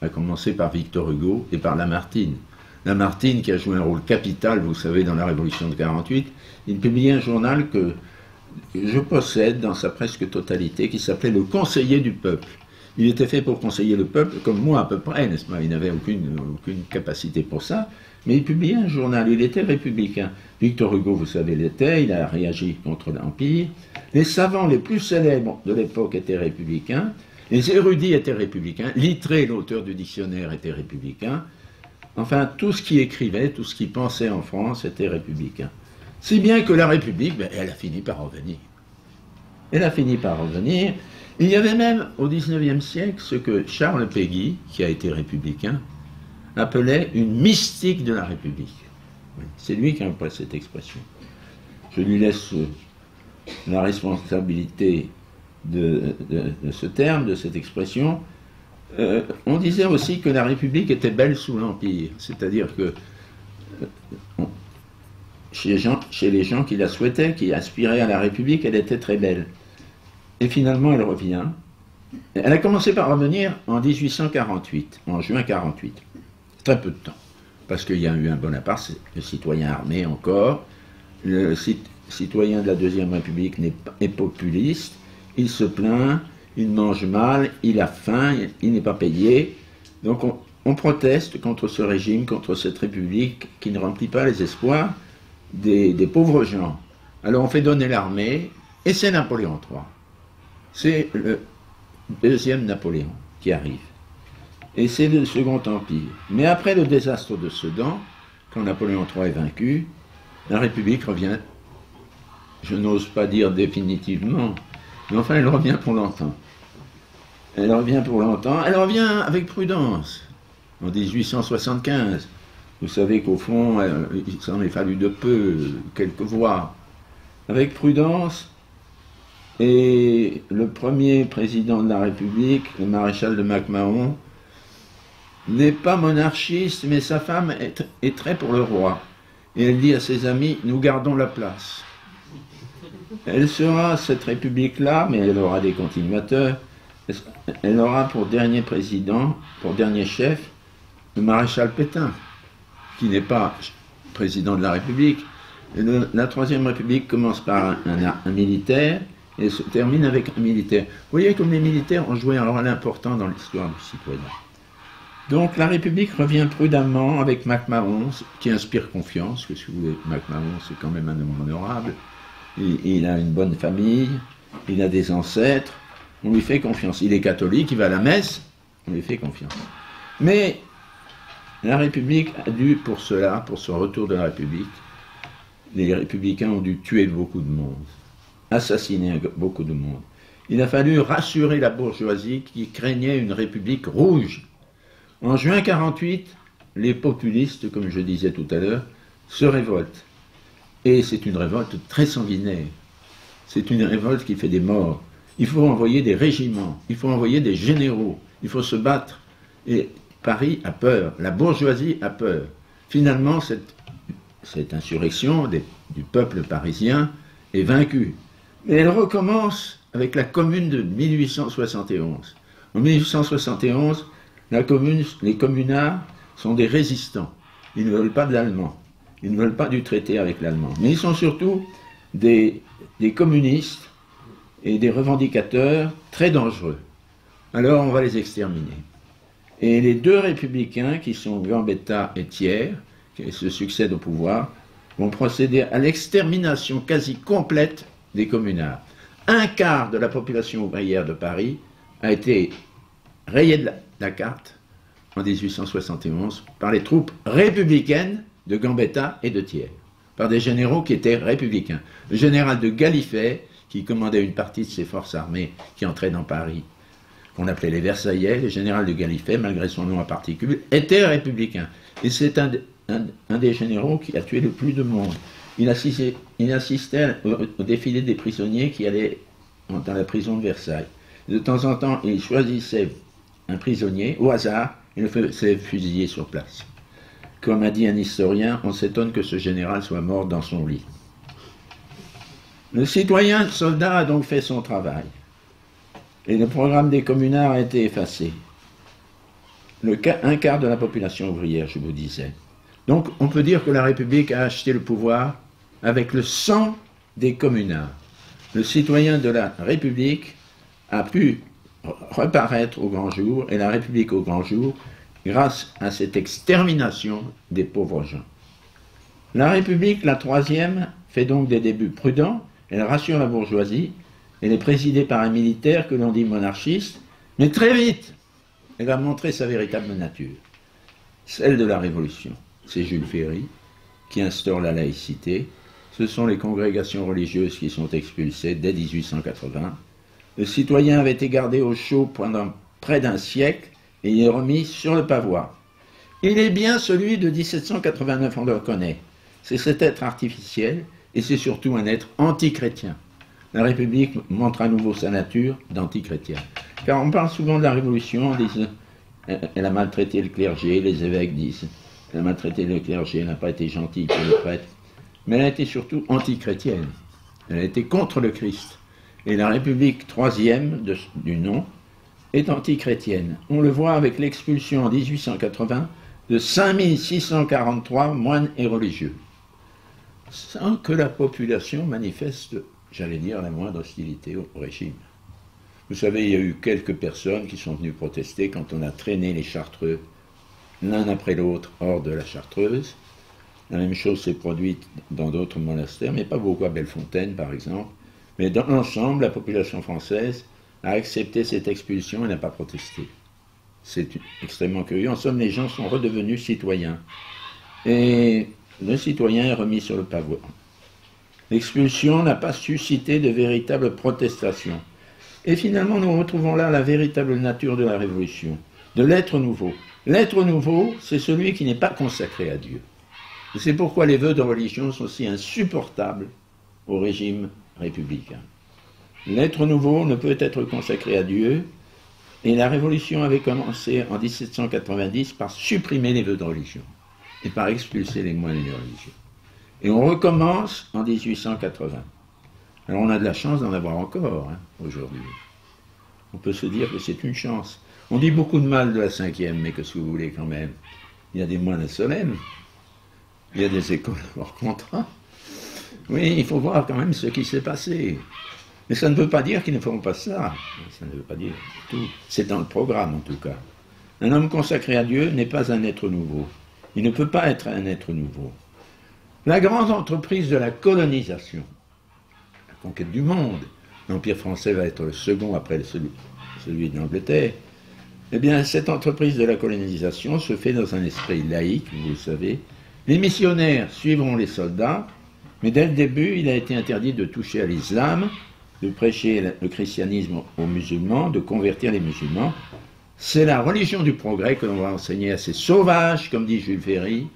à commencer par Victor Hugo et par Lamartine. Lamartine, qui a joué un rôle capital, vous savez, dans la Révolution de 48, il publiait un journal que je possède dans sa presque totalité, qui s'appelait Le Conseiller du Peuple. Il était fait pour conseiller le peuple, comme moi à peu près, n'est-ce pas? Il n'avait aucune capacité pour ça, mais il publiait un journal, il était républicain. Victor Hugo, vous savez, l'était, il a réagi contre l'Empire. Les savants les plus célèbres de l'époque étaient républicains, les érudits étaient républicains, Littré, l'auteur du dictionnaire, était républicain. Enfin, tout ce qui écrivait, tout ce qui pensait en France était républicain. Si bien que la République, ben, elle a fini par revenir. Elle a fini par revenir. Il y avait même, au XIXe siècle, ce que Charles Péguy, qui a été républicain, appelait une mystique de la République. C'est lui qui a employé cette expression. Je lui laisse la responsabilité de ce terme, de cette expression. On disait aussi que la République était belle sous l'Empire, c'est-à-dire que chez les gens qui la souhaitaient, qui aspiraient à la République, elle était très belle. Et finalement, elle revient. Elle a commencé par revenir en 1848, en juin 48. Très peu de temps, parce qu'il y a eu un Bonaparte, le citoyen armé encore. Le citoyen de la Deuxième République est populiste, il se plaint, il mange mal, il a faim, il n'est pas payé. Donc on proteste contre ce régime, contre cette République qui ne remplit pas les espoirs des pauvres gens. Alors on fait donner l'armée, et c'est Napoléon III. C'est le deuxième Napoléon qui arrive. Et c'est le Second Empire. Mais après le désastre de Sedan, quand Napoléon III est vaincu, la République revient, je n'ose pas dire définitivement, mais enfin elle revient pour longtemps. Elle revient pour longtemps, elle revient avec prudence. En 1875, vous savez qu'au fond, il s'en est fallu de peu, quelques voix. Avec prudence, et le premier président de la République, le maréchal de MacMahon, n'est pas monarchiste, mais sa femme est très pour le roi. Et elle dit à ses amis, nous gardons la place. Elle sera, cette République-là, mais elle aura des continuateurs, elle aura pour dernier président, pour dernier chef, le maréchal Pétain, qui n'est pas président de la République. La Troisième République commence par un militaire, et se termine avec un militaire. Vous voyez comme les militaires ont joué un rôle important dans l'histoire du citoyen. Donc la République revient prudemment avec MacMahon, qui inspire confiance, que si vous voulez, MacMahon c'est quand même un homme honorable, il a une bonne famille, il a des ancêtres, on lui fait confiance. Il est catholique, il va à la messe, on lui fait confiance. Mais la République a dû, pour cela, pour ce retour de la République, les républicains ont dû tuer beaucoup de monde, assassiner beaucoup de monde. Il a fallu rassurer la bourgeoisie qui craignait une République rouge. En juin 48, les populistes, comme je disais tout à l'heure, se révoltent. Et c'est une révolte très sanguinaire. C'est une révolte qui fait des morts. Il faut envoyer des régiments, il faut envoyer des généraux, il faut se battre. Et Paris a peur, la bourgeoisie a peur. Finalement, cette cette insurrection du peuple parisien est vaincue. Mais elle recommence avec la Commune de 1871. En 1871, les communards sont des résistants. Ils ne veulent pas de l'allemand. Ils ne veulent pas du traité avec l'allemand. Mais ils sont surtout des communistes et des revendicateurs très dangereux. Alors on va les exterminer. Et les deux républicains, qui sont Gambetta et Thiers, qui se succèdent au pouvoir, vont procéder à l'extermination quasi complète des communards. Un quart de la population ouvrière de Paris a été rayée de la carte en 1871 par les troupes républicaines de Gambetta et de Thiers, par des généraux qui étaient républicains. Le général de Gallifet, qui commandait une partie de ses forces armées qui entraient dans Paris, qu'on appelait les Versaillais, le général de Gallifet, malgré son nom à particules, était républicain. Et c'est un des généraux qui a tué le plus de monde. Il assistait au défilé des prisonniers qui allaient dans la prison de Versailles. De temps en temps, il choisissait un prisonnier, au hasard, et le faisait fusiller sur place. Comme a dit un historien, on s'étonne que ce général soit mort dans son lit. Le citoyen soldat a donc fait son travail. Et le programme des communards a été effacé. Un quart de la population ouvrière, je vous disais. Donc on peut dire que la République a acheté le pouvoir avec le sang des communards. Le citoyen de la République a pu reparaître au grand jour, et la République au grand jour, grâce à cette extermination des pauvres gens. La République, la troisième, fait donc des débuts prudents, elle rassure la bourgeoisie, elle est présidée par un militaire que l'on dit monarchiste, mais très vite, elle va montrer sa véritable nature, celle de la Révolution. C'est Jules Ferry qui instaure la laïcité, ce sont les congrégations religieuses qui sont expulsées dès 1880. Le citoyen avait été gardé au chaud pendant près d'un siècle et il est remis sur le pavois. Il est bien celui de 1789, on le reconnaît. C'est cet être artificiel et c'est surtout un être anti-chrétien. La République montre à nouveau sa nature d'anti-chrétien. Car on parle souvent de la Révolution, on dit elle a maltraité le clergé, les évêques disent elle a maltraité le clergé, elle n'a pas été gentille pour les prêtres. Mais elle a été surtout anti-chrétienne. Elle a été contre le Christ. Et la République troisième du nom est anti-chrétienne. On le voit avec l'expulsion en 1880 de 5643 moines et religieux, sans que la population manifeste, j'allais dire, la moindre hostilité au régime. Vous savez, il y a eu quelques personnes qui sont venues protester quand on a traîné les Chartreux l'un après l'autre hors de la Chartreuse. La même chose s'est produite dans d'autres monastères, mais pas beaucoup à Bellefontaine, par exemple. Mais dans l'ensemble, la population française a accepté cette expulsion et n'a pas protesté. C'est extrêmement curieux. En somme, les gens sont redevenus citoyens. Et le citoyen est remis sur le pavois. L'expulsion n'a pas suscité de véritable protestation. Et finalement, nous retrouvons là la véritable nature de la Révolution, de l'être nouveau. L'être nouveau, c'est celui qui n'est pas consacré à Dieu. Et c'est pourquoi les vœux de religion sont si insupportables au régime républicain. L'être nouveau ne peut être consacré à Dieu, et la Révolution avait commencé en 1790 par supprimer les vœux de religion et par expulser les moines et les religieux. Et on recommence en 1880. Alors on a de la chance d'en avoir encore aujourd'hui. On peut se dire que c'est une chance. On dit beaucoup de mal de la cinquième, mais qu'est-ce que vous voulez quand même? Il y a des moines à Solesmes, il y a des écoles hors contrat. Oui, il faut voir quand même ce qui s'est passé. Mais ça ne veut pas dire qu'ils ne feront pas ça. Ça ne veut pas dire tout. C'est dans le programme en tout cas. Un homme consacré à Dieu n'est pas un être nouveau. Il ne peut pas être un être nouveau. La grande entreprise de la colonisation, la conquête du monde, l'Empire français va être le second après celui de l'Angleterre, eh bien cette entreprise de la colonisation se fait dans un esprit laïque, vous le savez. Les missionnaires suivront les soldats, mais dès le début, il a été interdit de toucher à l'islam, de prêcher le christianisme aux musulmans, de convertir les musulmans. C'est la religion du progrès que l'on va enseigner à ces sauvages, comme dit Jules Ferry,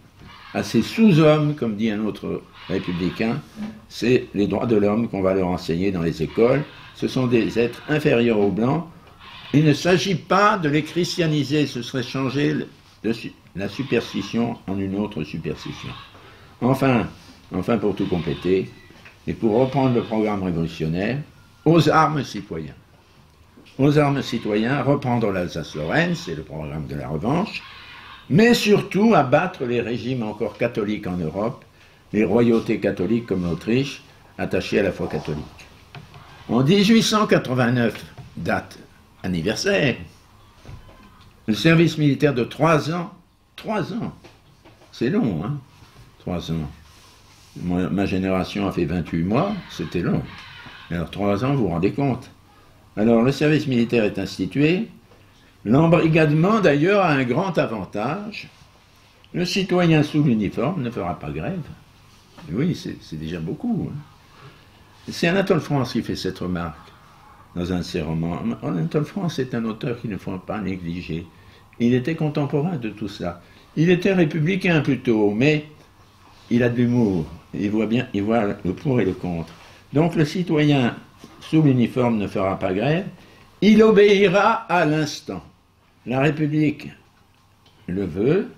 à ces sous-hommes, comme dit un autre républicain. C'est les droits de l'homme qu'on va leur enseigner dans les écoles. Ce sont des êtres inférieurs aux blancs. Il ne s'agit pas de les christianiser, ce serait changer la superstition en une autre superstition. Enfin, pour tout compléter, et pour reprendre le programme révolutionnaire, aux armes citoyens. Aux armes citoyens, reprendre l'Alsace-Lorraine, c'est le programme de la revanche, mais surtout abattre les régimes encore catholiques en Europe, les royautés catholiques comme l'Autriche, attachées à la foi catholique. En 1889, date anniversaire, le service militaire de 3 ans, c'est long, hein, 3 ans. Ma génération a fait 28 mois, c'était long. Alors 3 ans, vous vous rendez compte. Alors le service militaire est institué. L'embrigadement d'ailleurs a un grand avantage. Le citoyen sous l'uniforme ne fera pas grève. Oui, c'est déjà beaucoup. Hein. C'est Anatole France qui fait cette remarque dans un de ses romans. Anatole France est un auteur qu'il ne faut pas négliger. Il était contemporain de tout cela. Il était républicain plutôt, mais il a de l'humour. Il voit le pour et le contre. Donc le citoyen sous l'uniforme ne fera pas grève. Il obéira à l'instant. La République le veut,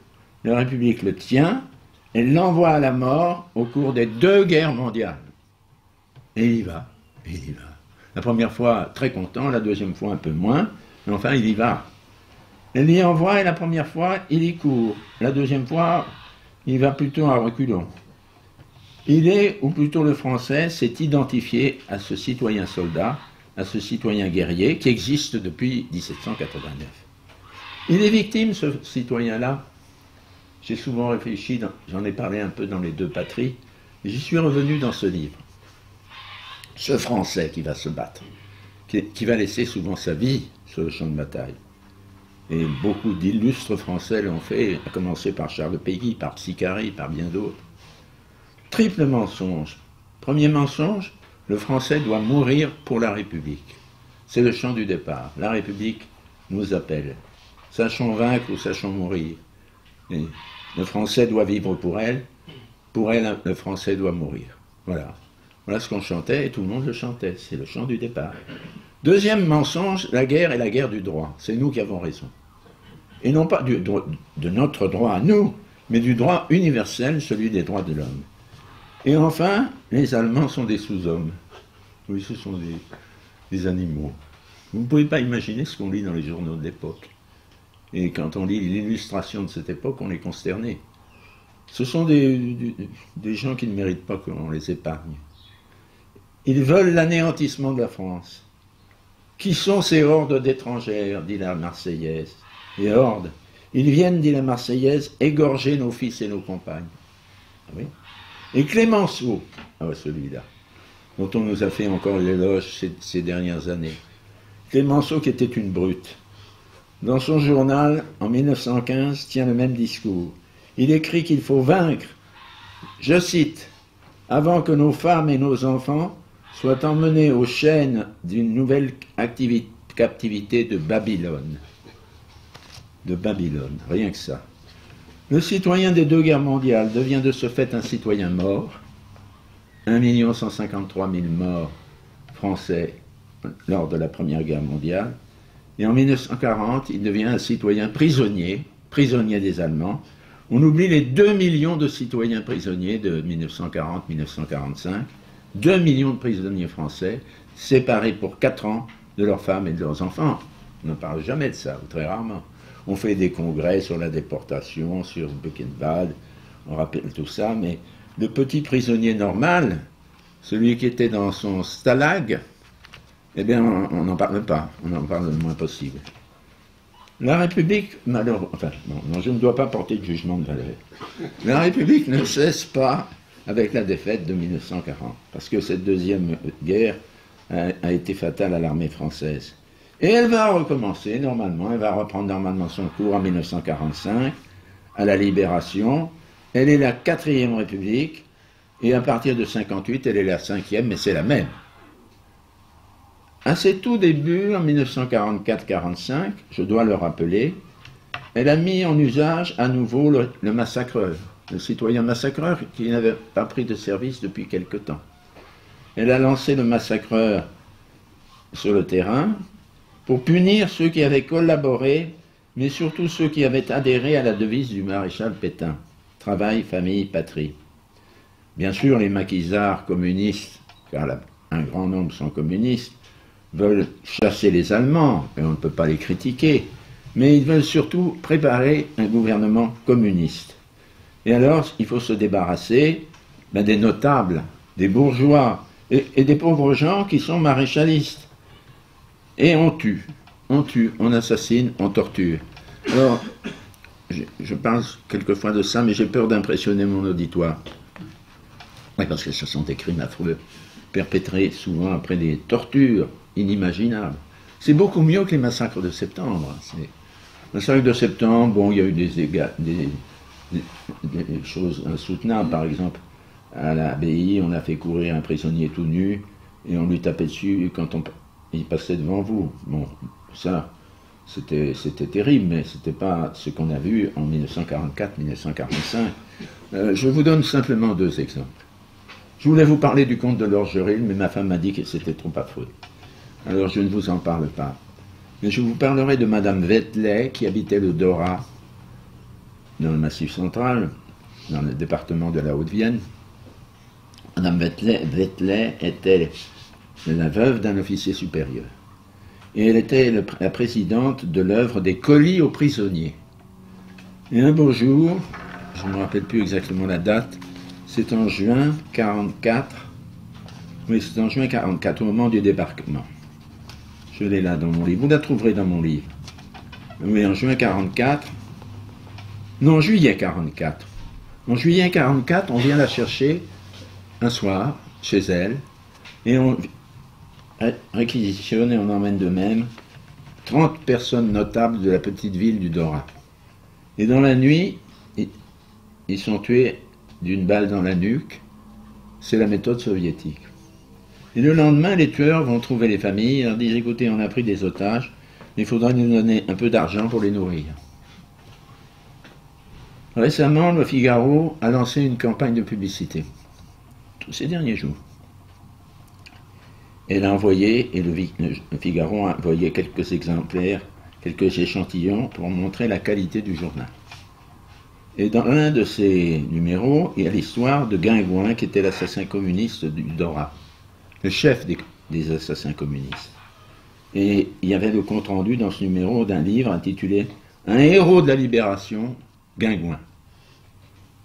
la République le tient, elle l'envoie à la mort au cours des 2 guerres mondiales. Et il y va. La première fois, très content, la deuxième fois, un peu moins, mais enfin, il y va. Elle y envoie, et la première fois, il y court. La deuxième fois, il va plutôt à reculons. Il est, ou plutôt le français, s'est identifié à ce citoyen soldat, à ce citoyen guerrier, qui existe depuis 1789. Il est victime, ce citoyen-là. J'ai souvent réfléchi, j'en ai parlé un peu dans Les 2 patries, et j'y suis revenu dans ce livre. Ce Français qui va se battre, qui va laisser souvent sa vie sur le champ de bataille. Et beaucoup d'illustres Français l'ont fait, à commencer par Charles Péguy, par Sicari, par bien d'autres. Triple mensonge. Premier mensonge, le Français doit mourir pour la République. C'est le chant du départ. La République nous appelle. Sachons vaincre ou sachons mourir. Et le Français doit vivre pour elle, le Français doit mourir. Voilà. Voilà ce qu'on chantait, et tout le monde le chantait. C'est le chant du départ. Deuxième mensonge, la guerre est la guerre du droit. C'est nous qui avons raison. Et non pas de notre droit à nous, mais du droit universel, celui des droits de l'homme. Et enfin, les Allemands sont des sous-hommes. Oui, ce sont des animaux. Vous ne pouvez pas imaginer ce qu'on lit dans les journaux de l'époque. Et quand on lit l'illustration de cette époque, on est consterné. Ce sont des gens qui ne méritent pas qu'on les épargne. Ils veulent l'anéantissement de la France. Qui sont ces hordes d'étrangères, dit la Marseillaise. Les hordes. Ils viennent, dit la Marseillaise, égorger nos fils et nos compagnes. Ah oui. Et Clémenceau, celui-là, dont on nous a fait encore l'éloge ces dernières années. Clémenceau qui était une brute. Dans son journal, en 1915, tient le même discours. Il écrit qu'il faut vaincre, je cite, « avant que nos femmes et nos enfants soient emmenés aux chaînes d'une nouvelle captivité de Babylone. » De Babylone, rien que ça. Le citoyen des 2 guerres mondiales devient de ce fait un citoyen mort. 1 153 000 morts français lors de la Première Guerre mondiale. Et en 1940, il devient un citoyen prisonnier des Allemands. On oublie les 2 millions de citoyens prisonniers de 1940-1945. 2 millions de prisonniers français, séparés pour 4 ans de leurs femmes et de leurs enfants. On ne parle jamais de ça, ou très rarement. On fait des congrès sur la déportation, sur Buchenwald, on rappelle tout ça, mais le petit prisonnier normal, celui qui était dans son stalag, eh bien, on n'en parle pas, on en parle le moins possible. La République, malheureusement, enfin, non, je ne dois pas porter de jugement de valeur. La République ne cesse pas avec la défaite de 1940, parce que cette deuxième guerre a été fatale à l'armée française. Et elle va recommencer normalement, elle va reprendre normalement son cours en 1945, à la Libération. Elle est la 4e République, et à partir de 1958, elle est la 5e, mais c'est la même. À ses tout débuts, en 1944-45, je dois le rappeler, elle a mis en usage à nouveau le massacreur, le citoyen massacreur qui n'avait pas pris de service depuis quelque temps. Elle a lancé le massacreur sur le terrain pour punir ceux qui avaient collaboré, mais surtout ceux qui avaient adhéré à la devise du maréchal Pétain, travail, famille, patrie. Bien sûr, les maquisards communistes, car un grand nombre sont communistes, veulent chasser les Allemands, et on ne peut pas les critiquer, mais ils veulent surtout préparer un gouvernement communiste. Et alors, il faut se débarrasser des notables, des bourgeois, et des pauvres gens qui sont maréchalistes. Et on tue, on assassine, on torture. Alors, je parle quelquefois de ça, mais j'ai peur d'impressionner mon auditoire. Oui, parce que ce sont des crimes affreux, perpétrés souvent après des tortures inimaginables. C'est beaucoup mieux que les massacres de septembre. Les massacres de septembre, bon, il y a eu des choses insoutenables. Par exemple, à l'abbaye, on a fait courir un prisonnier tout nu et on lui tapait dessus quand il passait devant vous. Bon, ça, c'était terrible, mais ce n'était pas ce qu'on a vu en 1944-1945. Je vous donne simplement 2 exemples. Je voulais vous parler du conte de l'Orgeril, mais ma femme m'a dit que c'était trop affreux. Alors je ne vous en parle pas. Mais je vous parlerai de Madame Wetley, qui habitait le Dorat, dans le Massif central, dans le département de la Haute-Vienne. Madame Wetley était la veuve d'un officier supérieur. Et elle était la présidente de l'œuvre des colis aux prisonniers. Et un beau jour, je ne me rappelle plus exactement la date, c'est en juin 1944. Oui, c'est en juin 1944, au moment du débarquement. Je l'ai là dans mon livre. Vous la trouverez dans mon livre. Oui, en juin 1944. Non, en juillet 1944. En juillet 1944, on vient la chercher un soir, chez elle, et on réquisitionne et on emmène de même 30 personnes notables de la petite ville du Dorat. Et dans la nuit, ils sont tués d'une balle dans la nuque. C'est la méthode soviétique. Et le lendemain, les tueurs vont trouver les familles et leur disent « Écoutez, on a pris des otages, il faudra nous donner un peu d'argent pour les nourrir. » Récemment, le Figaro a lancé une campagne de publicité, tous ces derniers jours. Elle a envoyé, et le Figaro a envoyé quelques exemplaires, quelques échantillons pour montrer la qualité du journal. Et dans l'un de ces numéros, il y a l'histoire de Guingouin, qui était l'assassin communiste du Dorat, le chef des assassins communistes. Et il y avait le compte-rendu dans ce numéro d'un livre intitulé « Un héros de la libération, Guingouin ».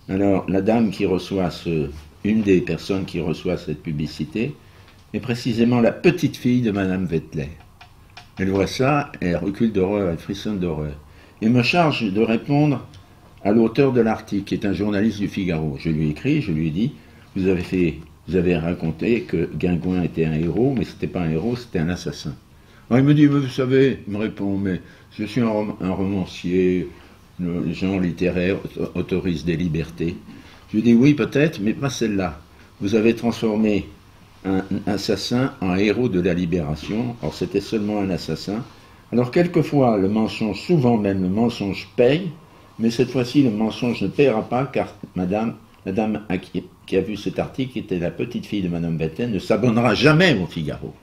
Alors, la dame qui reçoit une des personnes qui reçoit cette publicité est précisément la petite fille de Madame Wetley. Elle voit ça, elle recule d'horreur, elle frissonne d'horreur. Et me charge de répondre à l'auteur de l'article, qui est un journaliste du Figaro. Je lui ai écrit, je lui ai dit, vous avez raconté que Guingouin était un héros, mais ce n'était pas un héros, c'était un assassin. Alors il me dit, vous savez, il me répond, mais je suis un romancier, les gens littéraires autorisent des libertés. Je lui dis, oui, peut-être, mais pas celle-là. Vous avez transformé un assassin en héros de la libération. Or, c'était seulement un assassin. Alors, quelquefois, le mensonge, souvent même le mensonge paye, mais cette fois-ci, le mensonge ne paiera pas, car la dame qui a vu cet article, qui était la petite fille de Madame Wetley, ne s'abonnera jamais au Figaro.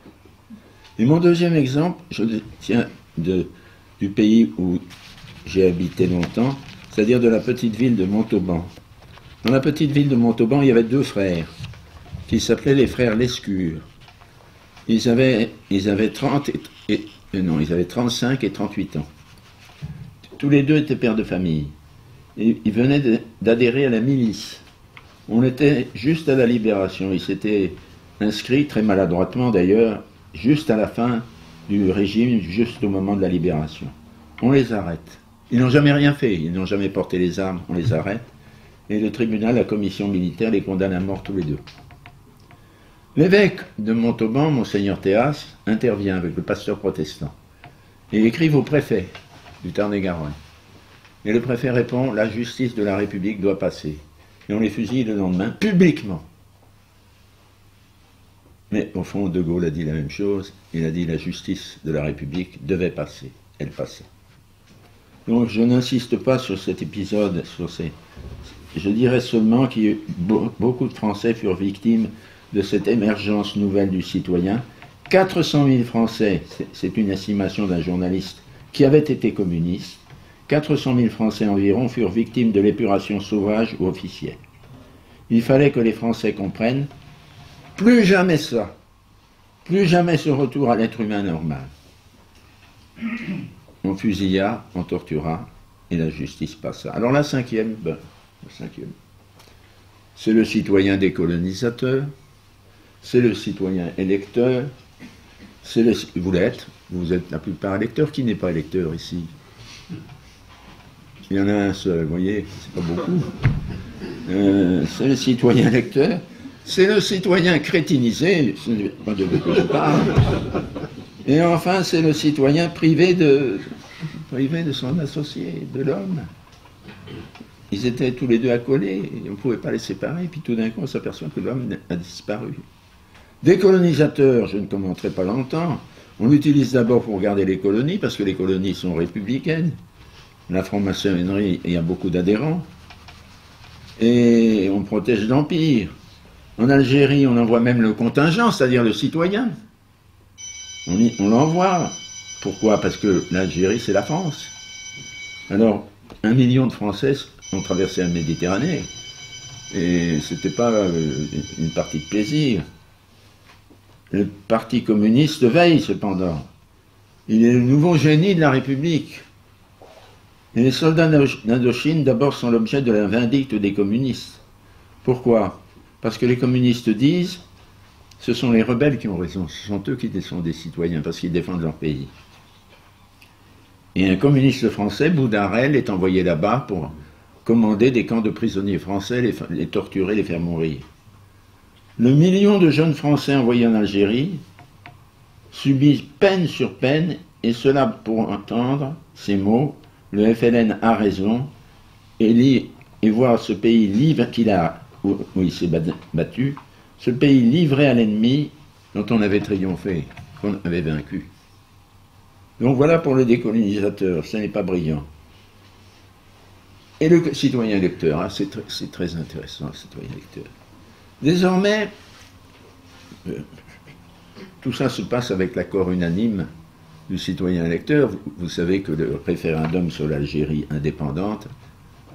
Et mon deuxième exemple, je tiens du pays où j'ai habité longtemps, c'est-à-dire de la petite ville de Montauban. Dans la petite ville de Montauban, il y avait 2 frères, qui s'appelaient les frères Lescure. Ils avaient 35 et 38 ans. Tous les 2 étaient pères de famille. Et ils venaient d'adhérer à la milice. On était juste à la libération. Ils s'étaient inscrits, très maladroitement d'ailleurs, juste à la fin du régime, juste au moment de la libération. On les arrête. Ils n'ont jamais rien fait, ils n'ont jamais porté les armes, on les arrête. Et le tribunal, la commission militaire, les condamne à mort tous les 2. L'évêque de Montauban, Monseigneur Théas, intervient avec le pasteur protestant. Et écrivent au préfet du Tarn-et-Garonne. Et le préfet répond, la justice de la République doit passer. Et on les fusille le lendemain, publiquement. Mais au fond, De Gaulle a dit la même chose. Il a dit la justice de la République devait passer. Elle passait. Donc je n'insiste pas sur cet épisode, je dirais seulement que beaucoup de Français furent victimes de cette émergence nouvelle du citoyen. 400 000 Français, c'est une estimation d'un journaliste qui avait été communiste, 400 000 Français environ furent victimes de l'épuration sauvage ou officielle. Il fallait que les Français comprennent plus jamais ça, plus jamais ce retour à l'être humain normal. On fusilla, on tortura, et la justice passa. Alors la cinquième, c'est le citoyen décolonisateur, c'est le citoyen électeur, vous l'êtes, vous êtes la plupart électeurs. Qui n'est pas électeur ici? Il y en a un seul, vous voyez, c'est pas beaucoup. C'est le citoyen électeur, c'est le citoyen crétinisé, ce n'est pas de lui que je parle. Et enfin, c'est le citoyen privé de son associé, de l'homme. Ils étaient tous les deux accolés, et on ne pouvait pas les séparer, puis tout d'un coup, on s'aperçoit que l'homme a disparu. Décolonisateur, je ne commenterai pas longtemps. On l'utilise d'abord pour garder les colonies, parce que les colonies sont républicaines. La franc-maçonnerie, il y a beaucoup d'adhérents. Et on protège l'Empire. En Algérie, on envoie même le contingent, c'est-à-dire le citoyen. On l'envoie. Pourquoi? Parce que l'Algérie, c'est la France. Alors, 1 million de Français ont traversé la Méditerranée. Et ce n'était pas une partie de plaisir. Le Parti communiste veille, cependant. Il est le nouveau génie de la République. Et les soldats d'Indochine, d'abord, sont l'objet de la vindicte des communistes. Pourquoi? Parce que les communistes disent, ce sont les rebelles qui ont raison, ce sont eux qui sont des citoyens, parce qu'ils défendent leur pays. Et un communiste français, Boudarel, est envoyé là-bas pour commander des camps de prisonniers français, les torturer, les faire mourir. Le million de jeunes Français envoyés en Algérie subissent peine sur peine, et cela pour entendre ces mots: le FLN a raison, et voir ce pays libre où il s'est battu, ce pays livré à l'ennemi dont on avait triomphé, qu'on avait vaincu. Donc voilà pour le décolonisateur, ce n'est pas brillant. Et le citoyen électeur, hein, c'est très intéressant, le citoyen électeur. Désormais, tout ça se passe avec l'accord unanime du citoyen électeur. Vous savez que le référendum sur l'Algérie indépendante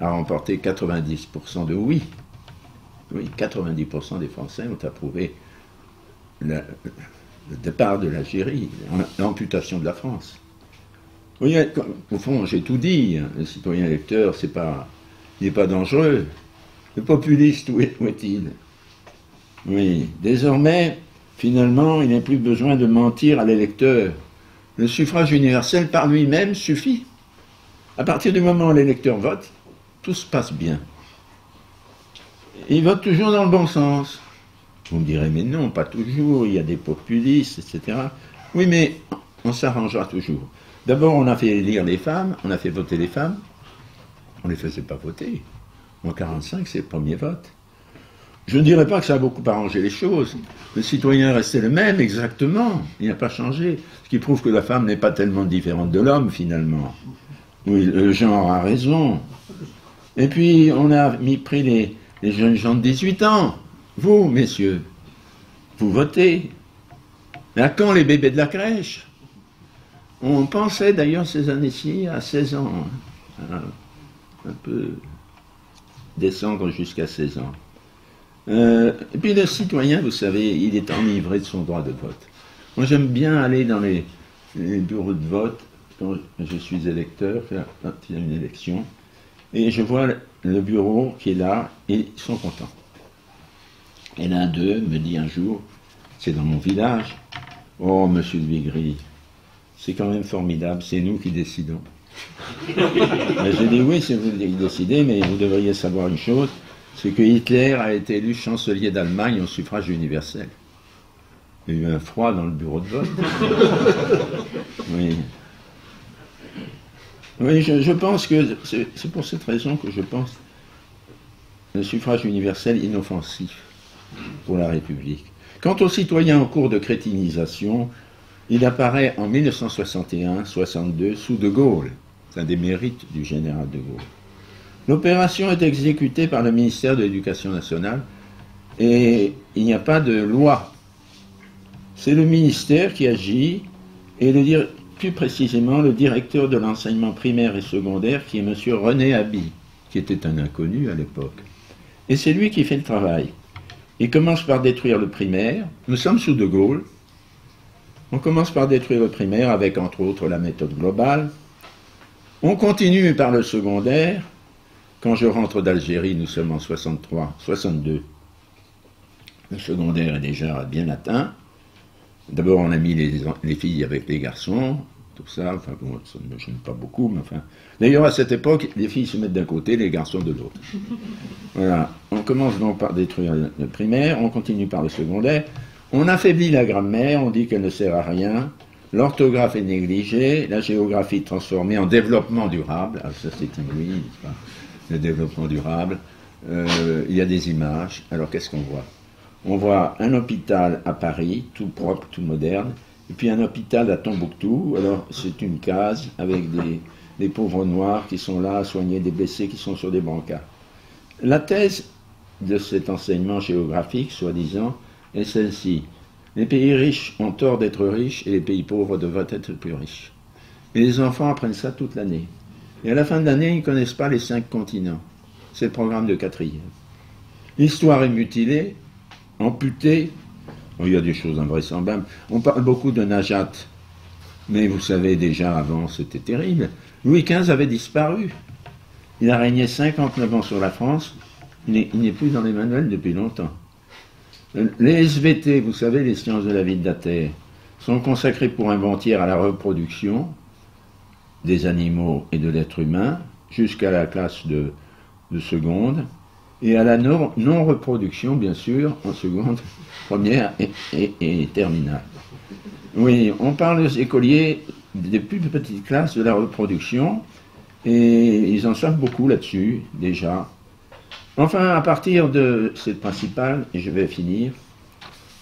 a remporté 90% de oui. Oui, 90% des Français ont approuvé le départ de l'Algérie, l'amputation de la France. Vous voyez, au fond, j'ai tout dit, hein, le citoyen électeur, il n'est pas dangereux. Le populiste, où est-il? Oui, désormais, finalement, il n'y a plus besoin de mentir à l'électeur. Le suffrage universel par lui-même suffit. À partir du moment où l'électeur vote, tout se passe bien. Il vote toujours dans le bon sens. Vous me direz, mais non, pas toujours, il y a des populistes, etc. Oui, mais on s'arrangera toujours. D'abord, on a fait élire les femmes, on a fait voter les femmes. On ne les faisait pas voter. En 1945, c'est le premier vote. Je ne dirais pas que ça a beaucoup arrangé les choses. Le citoyen est resté le même, exactement. Il n'a pas changé. Ce qui prouve que la femme n'est pas tellement différente de l'homme, finalement. Oui, le genre a raison. Et puis, on a pris les jeunes gens de 18 ans. Vous, messieurs, vous votez. Mais à quand les bébés de la crèche? On pensait d'ailleurs ces années-ci à 16 ans. Hein, un peu descendre jusqu'à 16 ans. Et puis le citoyen, vous savez, il est enivré de son droit de vote. Moi, j'aime bien aller dans les bureaux de vote quand je suis électeur, quand il y a une élection, et je vois le bureau qui est là, et ils sont contents. Et l'un d'eux me dit un jour, c'est dans mon village, « Oh, monsieur de Vigry, c'est quand même formidable, c'est nous qui décidons. » J'ai dit, oui, c'est vous qui décidez, mais vous devriez savoir une chose, c'est que Hitler a été élu chancelier d'Allemagne au suffrage universel. Il y a eu un froid dans le bureau de vote. Oui. Oui, je pense que c'est pour cette raison que je pense le suffrage universel inoffensif pour la République. Quant aux citoyens en cours de crétinisation, il apparaît en 1961-62 sous De Gaulle. C'est un des mérites du général De Gaulle. L'opération est exécutée par le ministère de l'Éducation nationale et il n'y a pas de loi. C'est le ministère qui agit et plus précisément le directeur de l'enseignement primaire et secondaire qui est M. René Haby, qui était un inconnu à l'époque. Et c'est lui qui fait le travail. Il commence par détruire le primaire. Nous sommes sous De Gaulle. On commence par détruire le primaire avec, entre autres, la méthode globale. On continue par le secondaire. Quand je rentre d'Algérie, nous sommes en 63, 62. Le secondaire est déjà bien atteint. D'abord, on a mis les filles avec les garçons, tout ça. Enfin, bon, ça ne me gêne pas beaucoup, mais enfin... D'ailleurs, à cette époque, les filles se mettent d'un côté, les garçons de l'autre. Voilà. On commence donc par détruire le primaire, on continue par le secondaire. On affaiblit la grammaire, on dit qu'elle ne sert à rien. L'orthographe est négligée, la géographie transformée en développement durable. Alors ça, c'est inouï, n'est-ce pas ? Le développement durable. Il y a des images. Alors, qu'est-ce qu'on voit ? On voit un hôpital à Paris, tout propre, tout moderne, et puis un hôpital à Tombouctou. Alors, c'est une case avec des pauvres noirs qui sont là à soigner des blessés qui sont sur des brancards. La thèse de cet enseignement géographique, soi-disant, est celle-ci. Les pays riches ont tort d'être riches et les pays pauvres devraient être plus riches. Et les enfants apprennent ça toute l'année. Et à la fin de l'année, ils ne connaissent pas les 5 continents. C'est le programme de 4e. L'histoire est mutilée, amputée. Oh, il y a des choses invraisemblables. On parle beaucoup de Najat. Mais vous savez, déjà avant, c'était terrible. Louis XV avait disparu. Il a régné 59 ans sur la France. Il n'est plus dans les manuels depuis longtemps. Les SVT, vous savez, les sciences de la vie de la Terre, sont consacrées pour un bon tiers à la reproduction des animaux et de l'être humain, jusqu'à la classe de seconde, et à la non-reproduction, bien sûr, en seconde, première et terminale. Oui, on parle aux écoliers des plus petites classes de la reproduction, et ils en savent beaucoup là-dessus, déjà. Enfin, à partir de, c'est le principal, et je vais finir,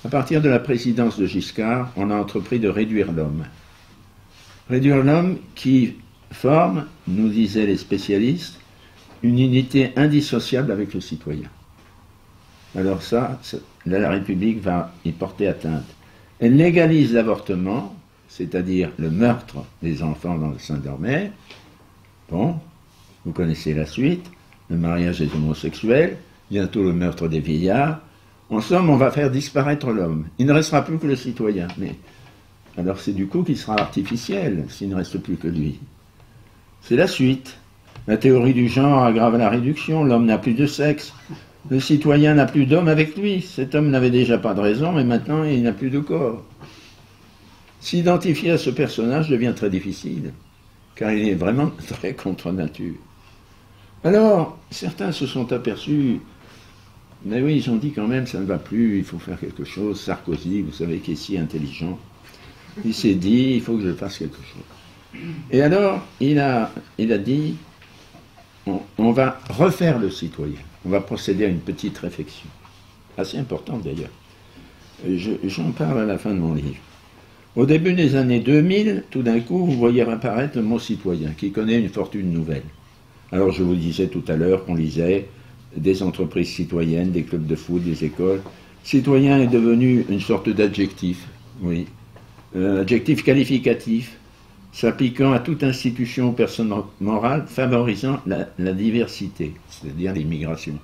à partir de la présidence de Giscard, on a entrepris de réduire l'homme. Réduire l'homme qui forme, nous disaient les spécialistes, une unité indissociable avec le citoyen. Alors ça, la République va y porter atteinte. Elle légalise l'avortement, c'est-à-dire le meurtre des enfants dans le sein de leur mère. Bon, vous connaissez la suite. Le mariage des homosexuels, bientôt le meurtre des vieillards. En somme, on va faire disparaître l'homme. Il ne restera plus que le citoyen. Mais alors c'est du coup qu'il sera artificiel, s'il ne reste plus que lui. C'est la suite. La théorie du genre aggrave la réduction. L'homme n'a plus de sexe. Le citoyen n'a plus d'homme avec lui. Cet homme n'avait déjà pas de raison, mais maintenant il n'a plus de corps. S'identifier à ce personnage devient très difficile, car il est vraiment très contre nature. Alors, certains se sont aperçus, mais oui, ils ont dit quand même, ça ne va plus, il faut faire quelque chose. Sarkozy, vous savez, qui est si intelligent, il s'est dit, il faut que je fasse quelque chose. Et alors, il a dit, on va refaire le citoyen, on va procéder à une petite réflexion, assez importante d'ailleurs. J'en parle à la fin de mon livre. Au début des années 2000, tout d'un coup, vous voyez apparaître le mot citoyen, qui connaît une fortune nouvelle. Alors je vous disais tout à l'heure qu'on lisait des entreprises citoyennes, des clubs de foot, des écoles. Citoyen est devenu une sorte d'adjectif, oui. Adjectif qualificatif, s'appliquant à toute institution ou personne morale, favorisant la diversité, c'est-à-dire l'immigration.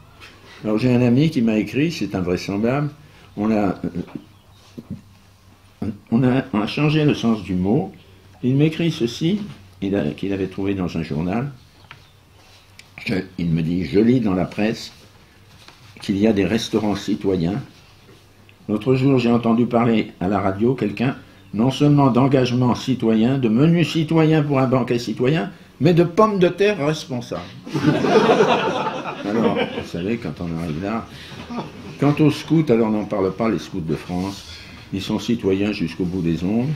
Alors j'ai un ami qui m'a écrit, c'est invraisemblable, on a changé le sens du mot. Il m'écrit ceci, qu'il avait trouvé dans un journal. Il me dit, je lis dans la presse qu'il y a des restaurants citoyens. L'autre jour, j'ai entendu parler à la radio quelqu'un, non seulement d'engagement citoyen, de menu citoyen pour un banquet citoyen, mais de pommes de terre responsables. Alors, vous savez, quand on arrive là, quant aux scouts, alors on n'en parle pas, les scouts de France, ils sont citoyens jusqu'au bout des ongles,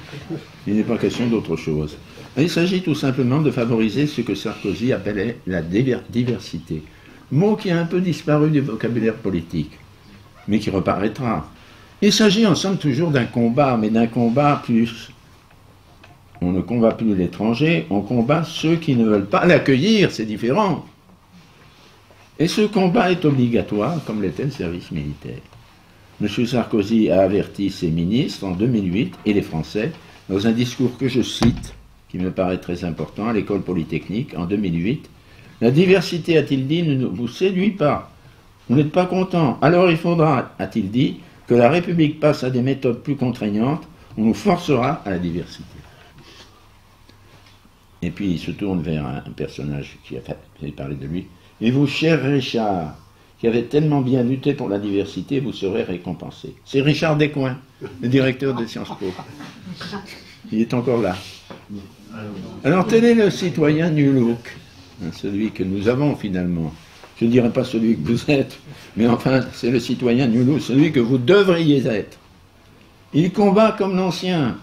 il n'est pas question d'autre chose. Il s'agit tout simplement de favoriser ce que Sarkozy appelait la diversité, mot qui a un peu disparu du vocabulaire politique, mais qui reparaîtra. Il s'agit en somme toujours d'un combat, mais d'un combat plus... On ne combat plus l'étranger, on combat ceux qui ne veulent pas l'accueillir, c'est différent. Et ce combat est obligatoire, comme l'était le service militaire. M. Sarkozy a averti ses ministres en 2008 et les Français dans un discours que je cite, qui me paraît très important, à l'école polytechnique en 2008. La diversité, a-t-il dit, ne vous séduit pas. Vous n'êtes pas content. Alors il faudra, a-t-il dit, que la République passe à des méthodes plus contraignantes. On nous forcera à la diversité. Et puis il se tourne vers un personnage qui a fait parler de lui. Et vous, cher Richard, qui avez tellement bien lutté pour la diversité, vous serez récompensé. C'est Richard Descoings, le directeur de Sciences Po. Il est encore là. Alors tel est le citoyen New Look, celui que nous avons finalement. Je ne dirais pas celui que vous êtes, mais enfin c'est le citoyen New Look, celui que vous devriez être. Il combat comme l'ancien,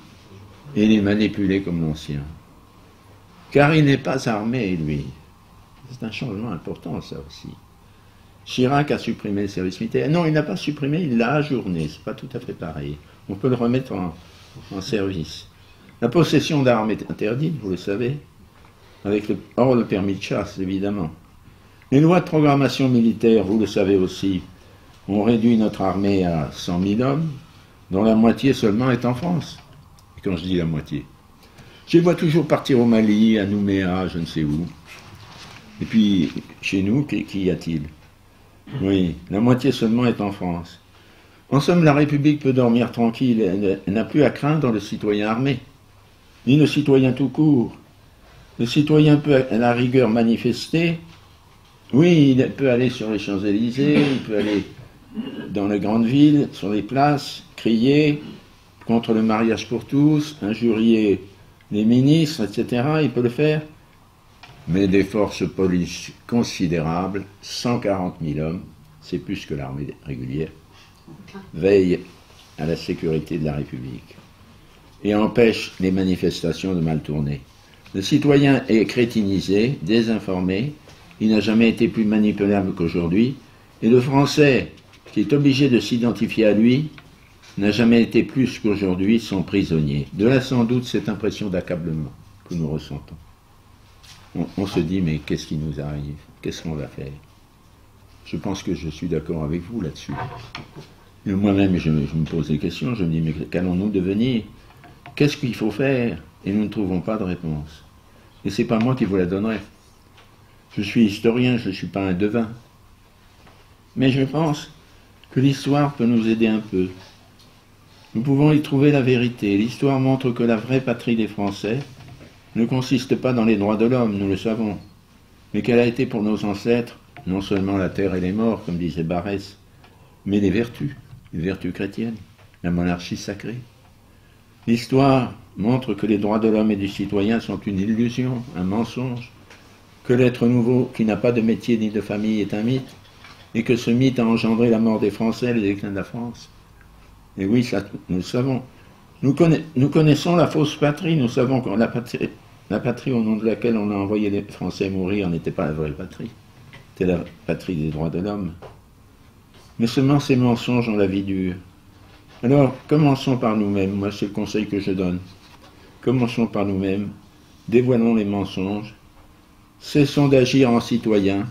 et il est manipulé comme l'ancien. Car il n'est pas armé, lui. C'est un changement important, ça aussi. Chirac a supprimé le service militaire. Non, il n'a pas supprimé, il l'a ajourné. C'est pas tout à fait pareil. On peut le remettre en service. La possession d'armes est interdite, vous le savez, hors le permis de chasse, évidemment. Les lois de programmation militaire, vous le savez aussi, ont réduit notre armée à 100 000 hommes, dont la moitié seulement est en France. Et quand je dis la moitié, je les vois toujours partir au Mali, à Nouméa, je ne sais où. Et puis, chez nous, qu'y a-t-il? Oui, la moitié seulement est en France. En somme, la République peut dormir tranquille, elle n'a plus à craindre le citoyen armé, ni le citoyen tout court. Le citoyen peut, à la rigueur, manifester. Oui, il peut aller sur les Champs-Élysées, il peut aller dans les grandes villes, sur les places, crier contre le mariage pour tous, injurier les ministres, etc. Il peut le faire. Mais des forces police considérables, 140 000 hommes, c'est plus que l'armée régulière, veillent à la sécurité de la République et empêchent les manifestations de mal tourner. Le citoyen est crétinisé, désinformé, il n'a jamais été plus manipulable qu'aujourd'hui, et le Français, qui est obligé de s'identifier à lui, n'a jamais été plus qu'aujourd'hui son prisonnier. De là sans doute cette impression d'accablement que nous ressentons. On se dit, mais qu'est-ce qui nous arrive? Qu'est-ce qu'on va faire? Je pense que je suis d'accord avec vous là-dessus. Moi-même, je me pose des questions, je me dis, mais qu'allons-nous devenir? Qu'est-ce qu'il faut faire? Et nous ne trouvons pas de réponse. Et ce n'est pas moi qui vous la donnerai. Je suis historien, je ne suis pas un devin. Mais je pense que l'histoire peut nous aider un peu. Nous pouvons y trouver la vérité. L'histoire montre que la vraie patrie des Français ne consiste pas dans les droits de l'homme, nous le savons, mais qu'elle a été pour nos ancêtres non seulement la terre et les morts, comme disait Barrès, mais les vertus chrétiennes, la monarchie sacrée. L'histoire montre que les droits de l'homme et du citoyen sont une illusion, un mensonge, que l'être nouveau qui n'a pas de métier ni de famille est un mythe, et que ce mythe a engendré la mort des Français et le déclin de la France. Et oui, ça, nous le savons. Nous connaissons la fausse patrie, nous savons que la patrie au nom de laquelle on a envoyé les Français mourir n'était pas la vraie patrie. C'était la patrie des droits de l'homme. Mais seulement ces mensonges ont la vie dure. Alors, commençons par nous-mêmes, moi c'est le conseil que je donne. Commençons par nous-mêmes, dévoilons les mensonges, cessons d'agir en citoyens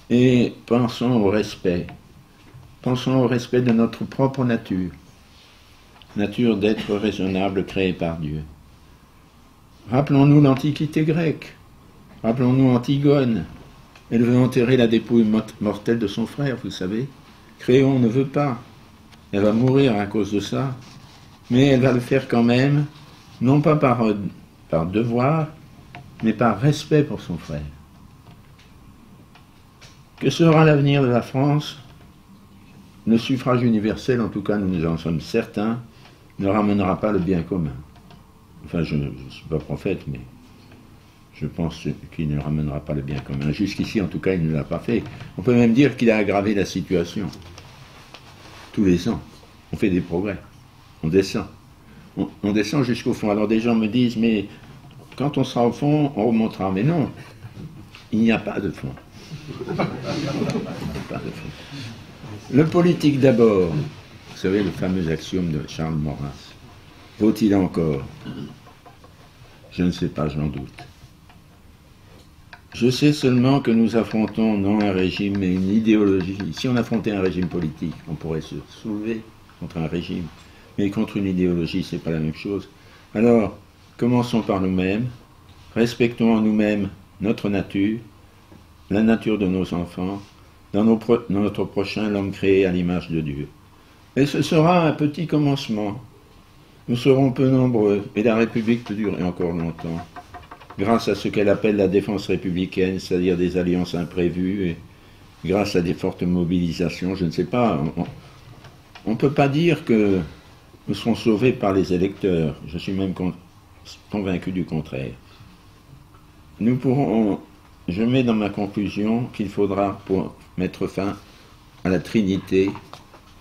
et pensons au respect. Pensons au respect de notre propre nature. Nature d'être raisonnable créée par Dieu. Rappelons-nous l'Antiquité grecque. Rappelons-nous Antigone. Elle veut enterrer la dépouille mortelle de son frère, vous savez. Créon ne veut pas. Elle va mourir à cause de ça. Mais elle va le faire quand même, non pas par devoir, mais par respect pour son frère. Que sera l'avenir de la France? Le suffrage universel, en tout cas nous en sommes certains, ne ramènera pas le bien commun. Enfin, je ne suis pas prophète, mais je pense qu'il ne ramènera pas le bien commun. Jusqu'ici, en tout cas, il ne l'a pas fait. On peut même dire qu'il a aggravé la situation. Tous les ans, on fait des progrès. On descend. On descend jusqu'au fond. Alors des gens me disent, mais quand on sera au fond, on remontera. Mais non, il n'y a pas de fond. Il n'y a pas de fond. Le politique d'abord. Vous savez, le fameux axiome de Charles Maurras. Vaut-il encore? Je ne sais pas, j'en doute. Je sais seulement que nous affrontons non un régime, mais une idéologie. Si on affrontait un régime politique, on pourrait se soulever contre un régime. Mais contre une idéologie, c'est pas la même chose. Alors, commençons par nous-mêmes. Respectons en nous-mêmes notre nature, la nature de nos enfants, dans notre prochain l'homme créé à l'image de Dieu. Et ce sera un petit commencement. Nous serons peu nombreux, et la République peut durer encore longtemps, grâce à ce qu'elle appelle la défense républicaine, c'est-à-dire des alliances imprévues, et grâce à des fortes mobilisations. Je ne sais pas, on ne peut pas dire que nous serons sauvés par les électeurs. Je suis même convaincu du contraire. Nous pourrons, je mets dans ma conclusion qu'il faudra, pour mettre fin à la Trinité,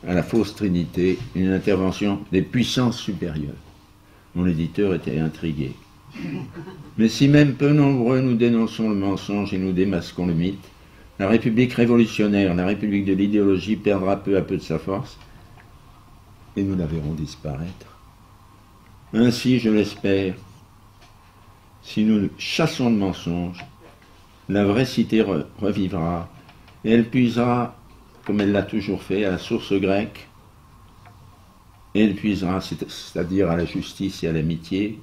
à la fausse Trinité, une intervention des puissances supérieures. Mon éditeur était intrigué. Mais si même peu nombreux nous dénonçons le mensonge et nous démasquons le mythe, la République révolutionnaire, la République de l'idéologie perdra peu à peu de sa force et nous la verrons disparaître. Ainsi, je l'espère, si nous chassons le mensonge, la vraie cité revivra et elle puisera, comme elle l'a toujours fait, à la source grecque, et elle puisera, c'est-à-dire à la justice et à l'amitié,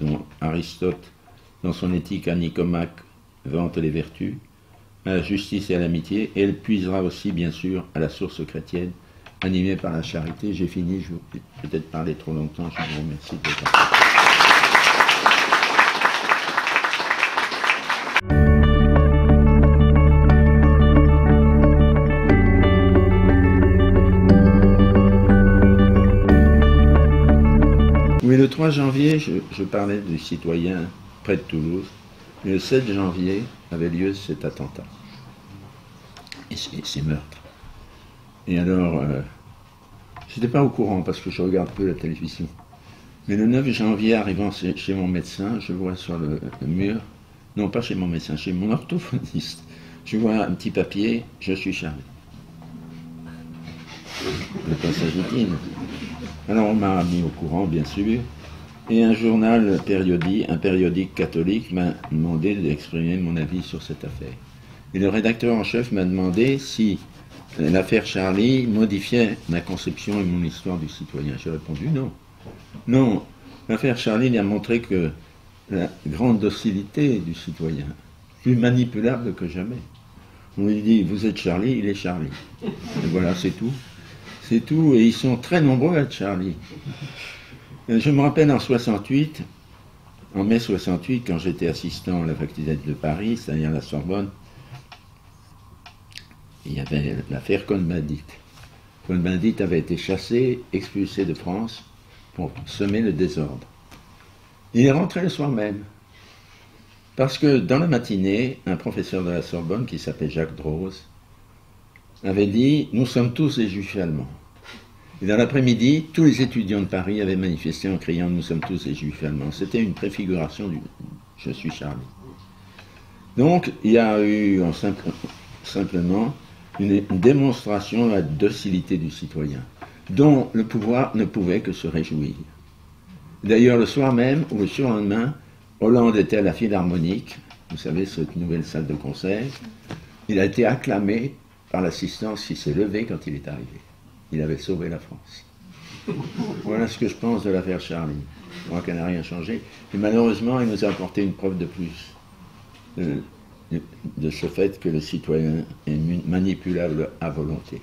dont Aristote, dans son éthique à Nicomaque, vante les vertus, à la justice et à l'amitié, et elle puisera aussi, bien sûr, à la source chrétienne, animée par la charité. J'ai fini, je vais peut-être parler trop longtemps, je vous remercie de votre attention. Oui, le 3 janvier, je parlais du citoyen près de Toulouse, et le 7 janvier avait lieu cet attentat, et ces meurtres. Et alors, je n'étais pas au courant parce que je regarde peu la télévision. Mais le 9 janvier, arrivant chez mon médecin, je vois sur le mur, non pas chez mon médecin, chez mon orthophoniste, je vois un petit papier, je suis Charlie. De quoi s'agit-il? Alors on m'a mis au courant, bien sûr, et un journal périodique, un périodique catholique, m'a demandé d'exprimer mon avis sur cette affaire. Et le rédacteur en chef m'a demandé si l'affaire Charlie modifiait ma conception et mon histoire du citoyen. J'ai répondu non. Non, l'affaire Charlie a montré que la grande docilité du citoyen, plus manipulable que jamais. On lui dit, vous êtes Charlie, il est Charlie. Et voilà, c'est tout. C'est tout, et ils sont très nombreux à être Charlie. Je me rappelle en 68, en mai 68, quand j'étais assistant à la faculté de Paris, c'est-à-dire à la Sorbonne, il y avait l'affaire Cohn-Bendit. Cohn-Bendit avait été chassé, expulsé de France pour semer le désordre. Il est rentré le soir même, parce que dans la matinée, un professeur de la Sorbonne qui s'appelait Jacques Droz avait dit « Nous sommes tous des juifs allemands ». Et dans l'après-midi, tous les étudiants de Paris avaient manifesté en criant « Nous sommes tous des juifs allemands ». C'était une préfiguration du « Je suis Charlie ». Donc, il y a eu simplement une démonstration de la docilité du citoyen, dont le pouvoir ne pouvait que se réjouir. D'ailleurs, le soir même, ou le surlendemain, Hollande était à la Philharmonique, vous savez, cette nouvelle salle de concert. Il a été acclamé par l'assistance qui s'est levée quand il est arrivé. Il avait sauvé la France. Voilà ce que je pense de l'affaire Charlie. Je crois qu'elle n'a rien changé. Et malheureusement, il nous a apporté une preuve de plus de ce fait que le citoyen est manipulable à volonté.